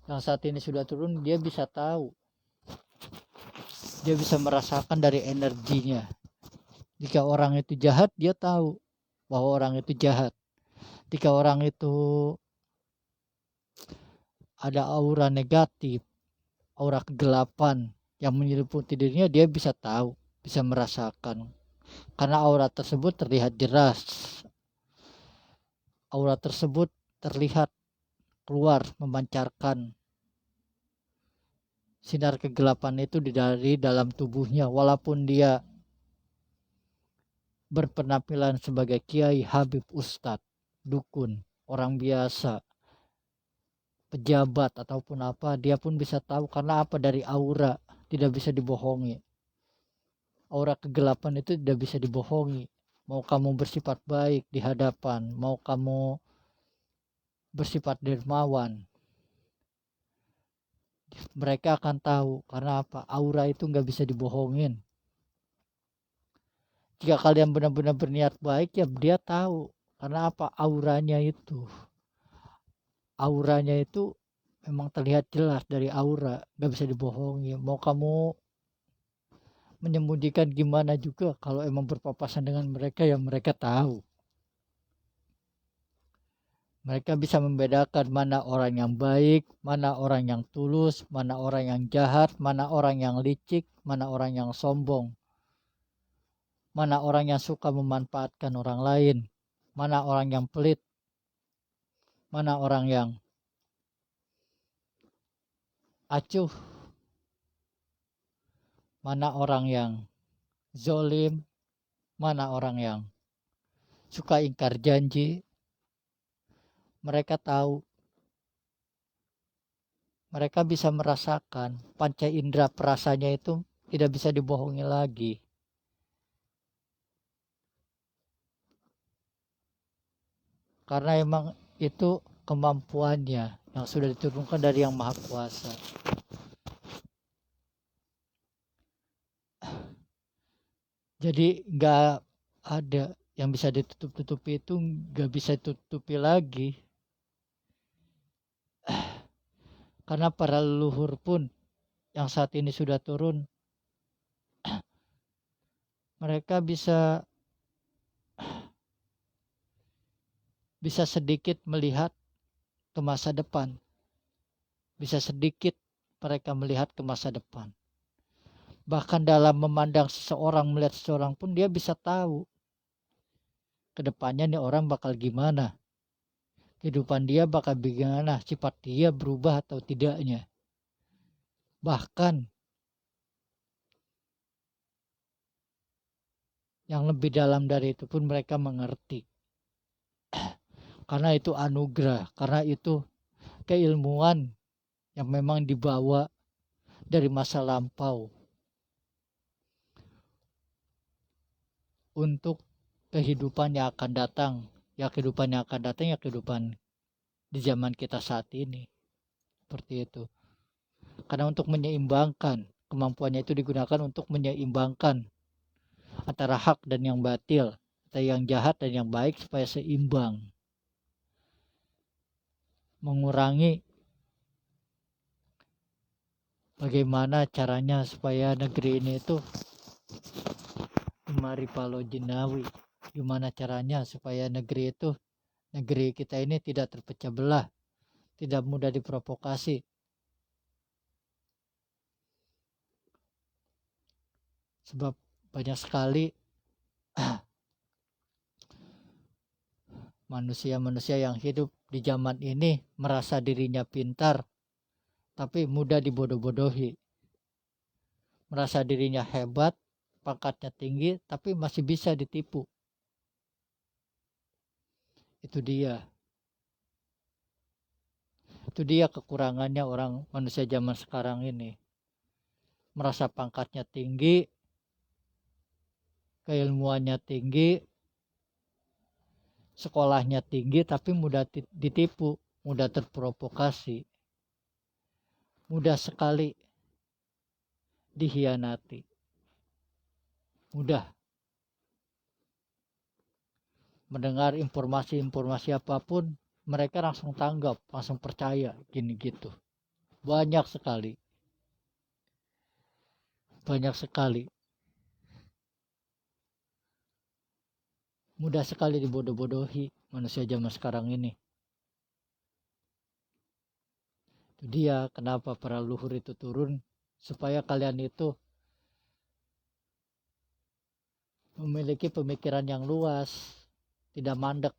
yang saat ini sudah turun, dia bisa tahu. Dia bisa merasakan dari energinya. Jika orang itu jahat, dia tahu bahwa orang itu jahat. Jika orang itu ada aura negatif, aura kegelapan yang menyelimuti dirinya, dia bisa tahu, bisa merasakan. Karena aura tersebut terlihat jelas. Aura tersebut terlihat keluar, memancarkan sinar kegelapan itu dari dalam tubuhnya, walaupun dia berpenampilan sebagai kiai, habib, ustadz, dukun, orang biasa, pejabat ataupun apa, dia pun bisa tahu. Karena apa? Dari aura, tidak bisa dibohongi. Aura kegelapan itu tidak bisa dibohongi. Mau kamu bersifat baik di hadapan, mau kamu bersifat dermawan, mereka akan tahu. Karena apa? Aura itu nggak bisa dibohongin. Jika kalian benar-benar berniat baik, ya dia tahu. Karena apa? Auranya itu memang terlihat jelas dari aura, nggak bisa dibohongi. Mau kamu menyembunyikan gimana juga, kalau emang berpapasan dengan mereka, ya mereka tahu. Mereka bisa membedakan mana orang yang baik, mana orang yang tulus, mana orang yang jahat, mana orang yang licik, mana orang yang sombong, mana orang yang suka memanfaatkan orang lain, mana orang yang pelit, mana orang yang acuh, mana orang yang zolim, mana orang yang suka ingkar janji. Mereka tahu, mereka bisa merasakan. Panca indera perasanya itu tidak bisa dibohongi lagi. Karena emang itu kemampuannya yang sudah diturunkan dari Yang Maha Kuasa. Jadi nggak ada yang bisa ditutup-tutupi, itu nggak bisa ditutupi lagi. Karena para leluhur pun yang saat ini sudah turun, mereka bisa sedikit melihat ke masa depan. Bisa sedikit mereka melihat ke masa depan. Bahkan dalam memandang seseorang, melihat seseorang pun dia bisa tahu kedepannya nih orang bakal gimana. Kehidupan dia bakal bagaimana, sifat dia berubah atau tidaknya. Bahkan yang lebih dalam dari itu pun mereka mengerti. Karena itu anugerah, karena itu keilmuan yang memang dibawa dari masa lampau untuk kehidupan yang akan datang. Ya kehidupan yang akan datang, ya kehidupan di zaman kita saat ini. Seperti itu. Karena untuk menyeimbangkan, kemampuannya itu digunakan untuk menyeimbangkan antara hak dan yang batil, antara yang jahat dan yang baik, supaya seimbang. Mengurangi bagaimana caranya supaya negeri ini itu mari palo jinawi. Gimana caranya supaya negeri kita ini tidak terpecah belah, tidak mudah diprovokasi. Sebab banyak sekali manusia-manusia yang hidup di zaman ini merasa dirinya pintar, tapi mudah dibodoh-bodohi. Merasa dirinya hebat, pangkatnya tinggi, tapi masih bisa ditipu. Itu dia. Itu dia kekurangannya orang manusia zaman sekarang ini. Merasa pangkatnya tinggi, keilmuannya tinggi, sekolahnya tinggi, tapi mudah ditipu, mudah terprovokasi, mudah sekali dihianati. Mudah mendengar informasi-informasi apapun, mereka langsung tanggap, langsung percaya, gini gitu. Banyak sekali. Banyak sekali. Mudah sekali dibodoh-bodohi manusia zaman sekarang ini. Itu dia kenapa para leluhur itu turun, supaya kalian itu memiliki pemikiran yang luas, tidak mandek.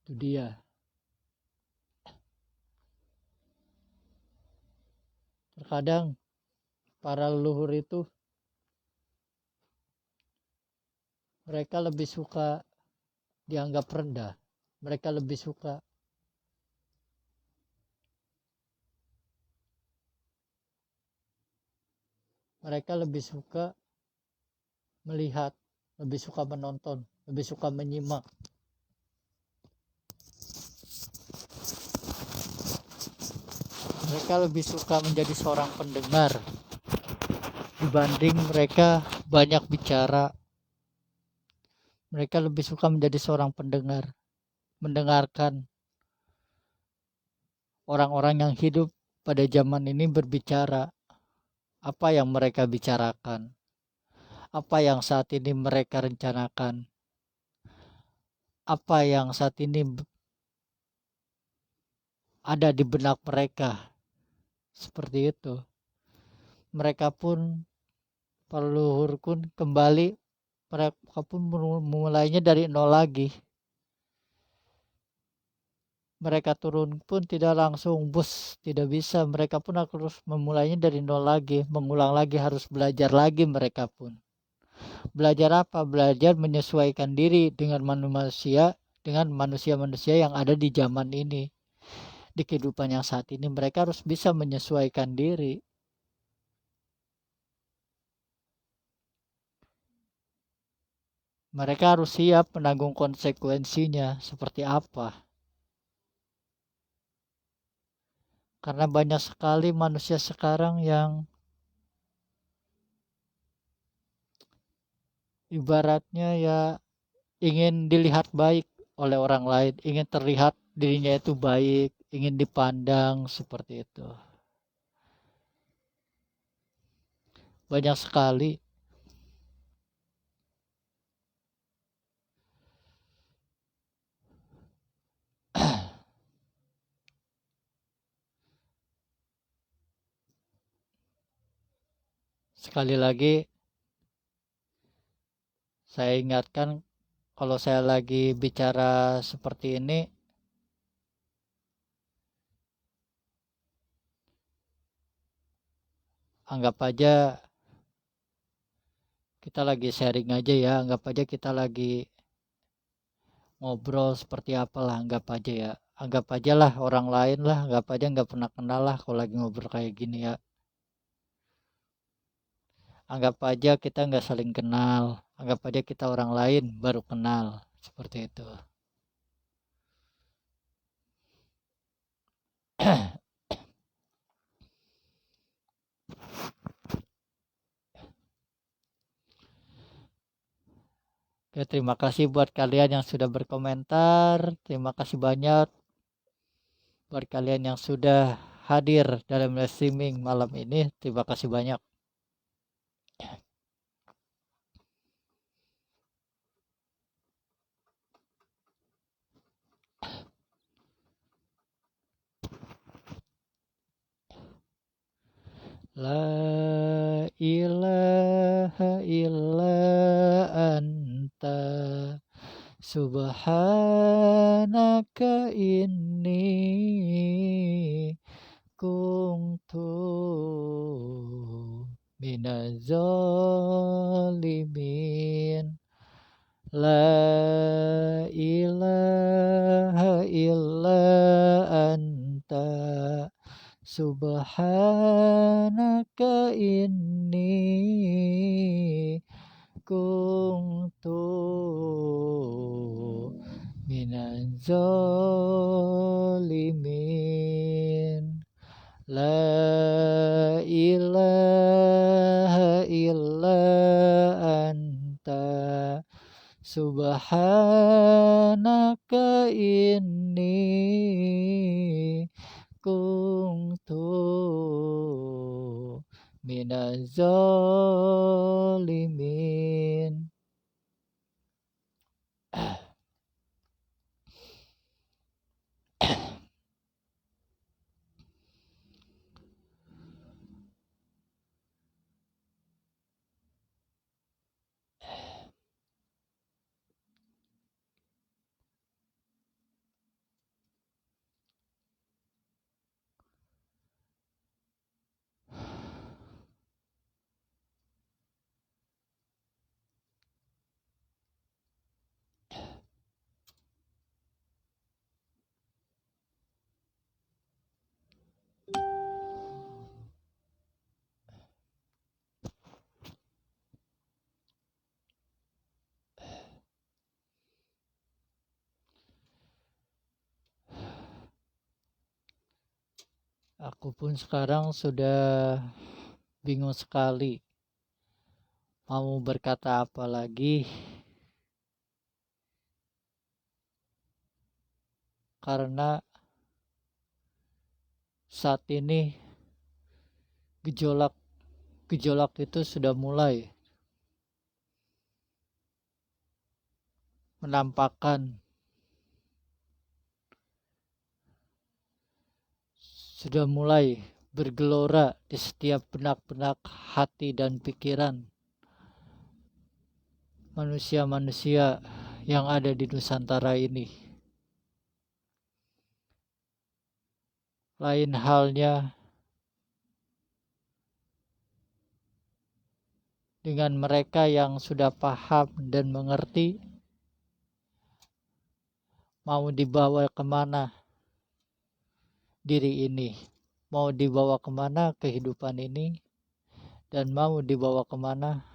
Itu dia. Terkadang para leluhur itu mereka lebih suka dianggap rendah. Mereka lebih suka melihat, lebih suka menonton, lebih suka menyimak. Mereka lebih suka menjadi seorang pendengar dibanding mereka banyak bicara. Mereka lebih suka menjadi seorang pendengar, mendengarkan orang-orang yang hidup pada zaman ini berbicara, apa yang mereka bicarakan, apa yang saat ini mereka rencanakan, apa yang saat ini ada di benak mereka. Seperti itu. Mereka pun, para leluhur pun kembali, mereka pun memulainya dari nol lagi. Mereka turun pun tidak langsung bus, tidak bisa. Mereka pun harus memulainya dari nol lagi, mengulang lagi, harus belajar lagi mereka pun. Belajar apa? Belajar menyesuaikan diri dengan manusia-manusia yang ada di zaman ini. Di kehidupan yang saat ini mereka harus bisa menyesuaikan diri. Mereka harus siap menanggung konsekuensinya seperti apa. Karena banyak sekali manusia sekarang yang ibaratnya ya ingin dilihat baik oleh orang lain, ingin terlihat dirinya itu baik, ingin dipandang seperti itu. Banyak sekali. Sekali lagi saya ingatkan, kalau saya lagi bicara seperti ini, anggap aja kita lagi sharing aja ya, anggap aja kita lagi ngobrol seperti apalah, anggap aja ya. Anggap aja lah orang lain lah, anggap aja nggak pernah kenal lah kalau lagi ngobrol kayak gini ya. Anggap aja kita nggak saling kenal, anggap aja kita orang lain baru kenal, seperti itu. Oke, terima kasih buat kalian yang sudah berkomentar, terima kasih banyak buat kalian yang sudah hadir dalam live streaming malam ini, terima kasih banyak. La ilaha illa anta subhanaka inni kuntu minaz zalimin. La ilaha illa anta subhanaka inni kuntu minaz zalimin. La ilaha illa anta subhanaka inni kuntu minaz zalimin. Aku pun sekarang sudah bingung sekali mau berkata apa lagi, karena saat ini gejolak itu sudah mulai menampakkan, sudah mulai bergelora di setiap benak-benak hati dan pikiran manusia-manusia yang ada di Nusantara ini. Lain halnya dengan mereka yang sudah paham dan mengerti mau dibawa kemana diri ini, mau dibawa kemana kehidupan ini, dan mau dibawa kemana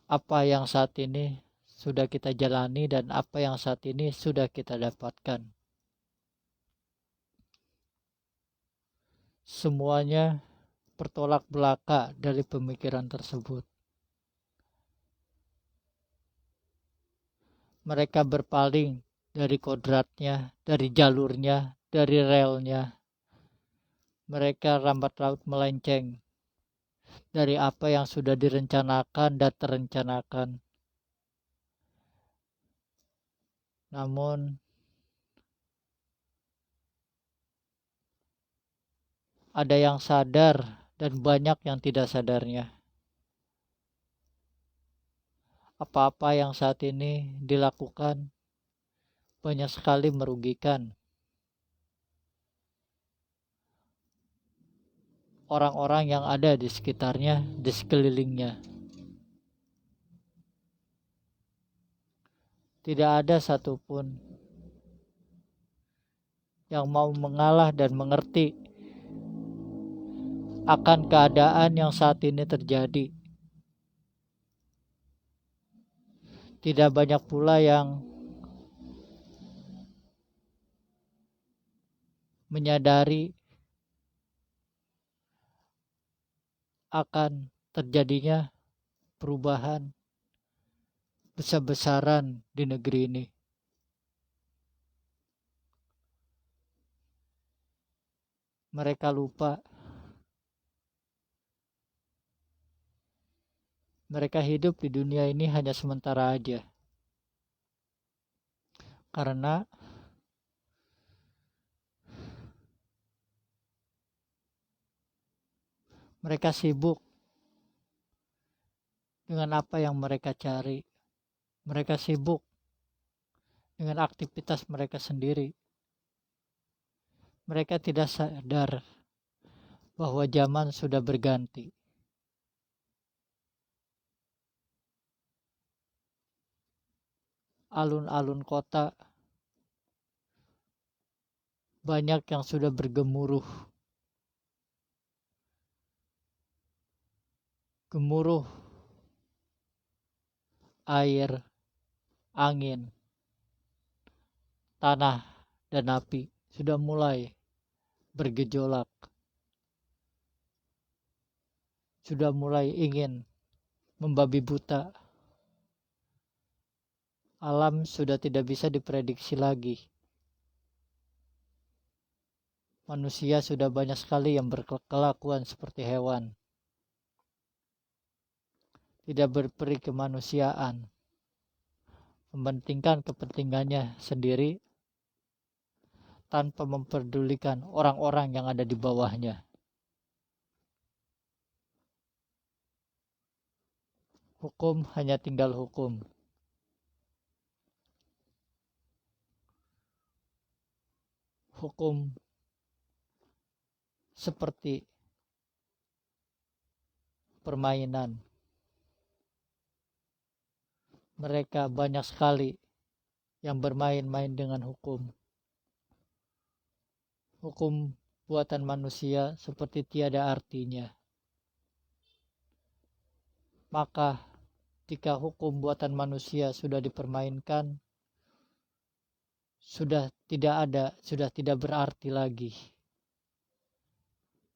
apa yang saat ini sudah kita jalani dan apa yang saat ini sudah kita dapatkan. Semuanya bertolak belakang dari pemikiran tersebut. Mereka berpaling dari kodratnya, dari jalurnya, dari relnya. Mereka lambat laut melenceng dari apa yang sudah direncanakan dan terencanakan. Namun ada yang sadar dan banyak yang tidak sadarnya. Apa-apa yang saat ini dilakukan banyak sekali merugikan orang-orang yang ada di sekitarnya, di sekelilingnya. Tidak ada satupun yang mau mengalah dan mengerti akan keadaan yang saat ini terjadi. Tidak banyak pula yang menyadari akan terjadinya perubahan besar-besaran di negeri ini. Mereka lupa mereka hidup di dunia ini hanya sementara aja. Karena mereka sibuk dengan apa yang mereka cari. Mereka sibuk dengan aktivitas mereka sendiri. Mereka tidak sadar bahwa zaman sudah berganti. Alun-alun kota banyak yang sudah bergemuruh. Gemuruh air, angin, tanah, dan api sudah mulai bergejolak. Sudah mulai ingin membabi buta. Alam sudah tidak bisa diprediksi lagi. Manusia sudah banyak sekali yang berkelakuan seperti hewan. Tidak berperi kemanusiaan. Mementingkan kepentingannya sendiri tanpa memperdulikan orang-orang yang ada di bawahnya. Hukum hanya tinggal hukum. Hukum seperti permainan. Mereka banyak sekali yang bermain-main dengan hukum. Hukum buatan manusia seperti tiada artinya. Maka jika hukum buatan manusia sudah dipermainkan, sudah tidak berarti lagi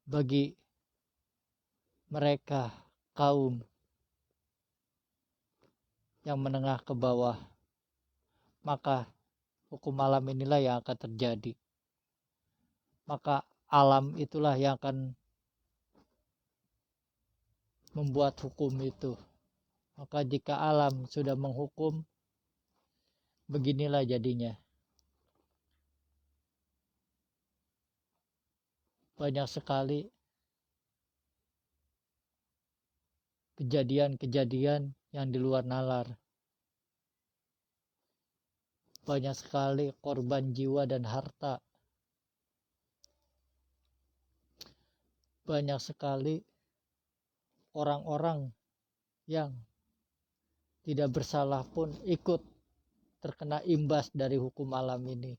bagi mereka kaum yang menengah ke bawah. Maka hukum alam inilah yang akan terjadi. Maka alam itulah yang akan membuat hukum itu. Maka jika alam sudah menghukum, beginilah jadinya. Banyak sekali kejadian-kejadian yang di luar nalar. Banyak sekali korban jiwa dan harta. Banyak sekali orang-orang yang tidak bersalah pun ikut terkena imbas dari hukum alam ini.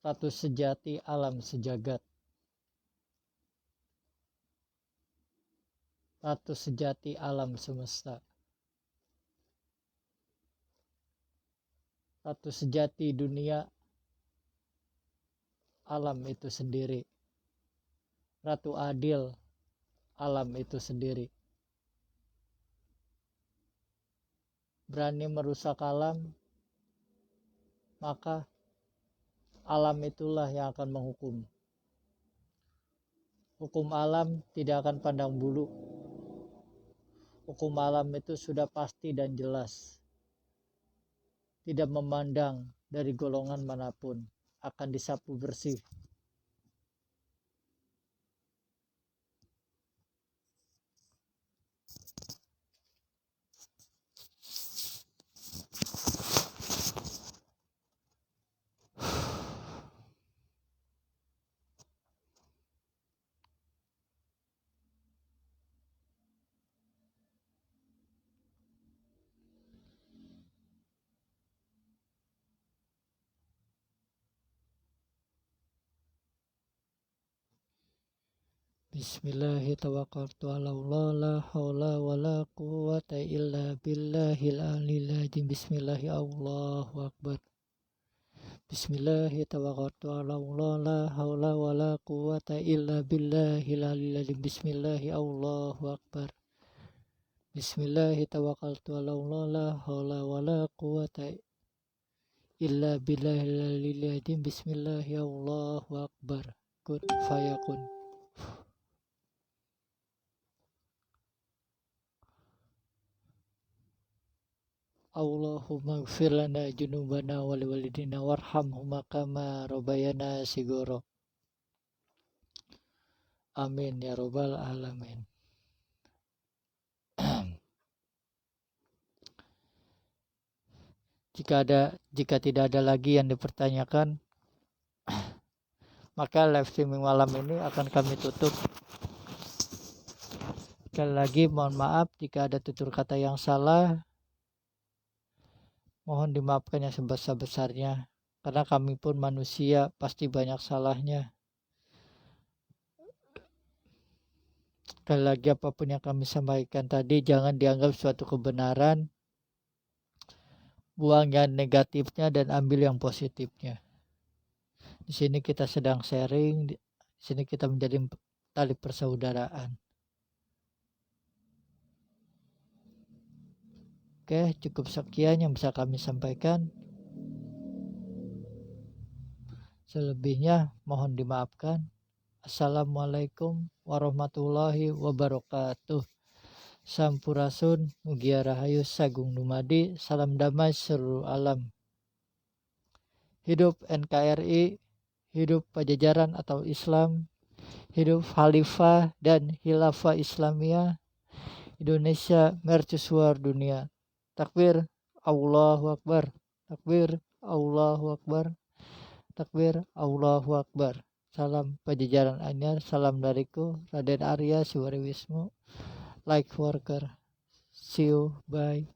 Ratu sejati alam sejagat. Ratu sejati alam semesta. Ratu sejati dunia alam itu sendiri. Ratu adil alam itu sendiri. Berani merusak alam, maka alam itulah yang akan menghukum. Hukum alam tidak akan pandang bulu. Hukum alam itu sudah pasti dan jelas. Tidak memandang dari golongan manapun, akan disapu bersih. Bismillahirrahmanirrahim. La haula wala quwwata illa billahil aliyil azim. Allahu akbar. Bismillahirrahmanirrahim. La haula wala quwwata illa billahil aliyil azim. Allahu akbar. Bismillahirrahmanirrahim. La haula wala quwwata illa billahil aliyil azim. Allahu akbar. Kun fayakun. Allahumma ighfir lana junubana wal walidina warhamhuma kama rabbayana sigoro. Amin ya robbal alamin. Jika tidak ada lagi yang dipertanyakan, maka live streaming malam ini akan kami tutup. Sekali lagi mohon maaf jika ada tutur kata yang salah. Mohon dimaafkan yang sebesar-besarnya, karena kami pun manusia, pasti banyak salahnya. Sekali lagi apapun yang kami sampaikan tadi jangan dianggap suatu kebenaran. Buang yang negatifnya dan ambil yang positifnya. Di sini kita sedang sharing, di sini kita menjadi tali persaudaraan. Oke, cukup sekian yang bisa kami sampaikan. Selebihnya mohon dimaafkan. Assalamualaikum warahmatullahi wabarakatuh. Sampurasun, mugia rahayu sagung dumadi, salam damai seluruh alam. Hidup NKRI, hidup Pajajaran atau Islam, hidup Khalifah dan Khilafah Islamiyah, Indonesia mercusuar dunia. Takbir, Allahu Akbar. Takbir, Allahu Akbar. Takbir, Allahu Akbar. Salam Pajajaran Anyar, salam dariku Raden Arya Siwariwismu, like worker. See you, bye.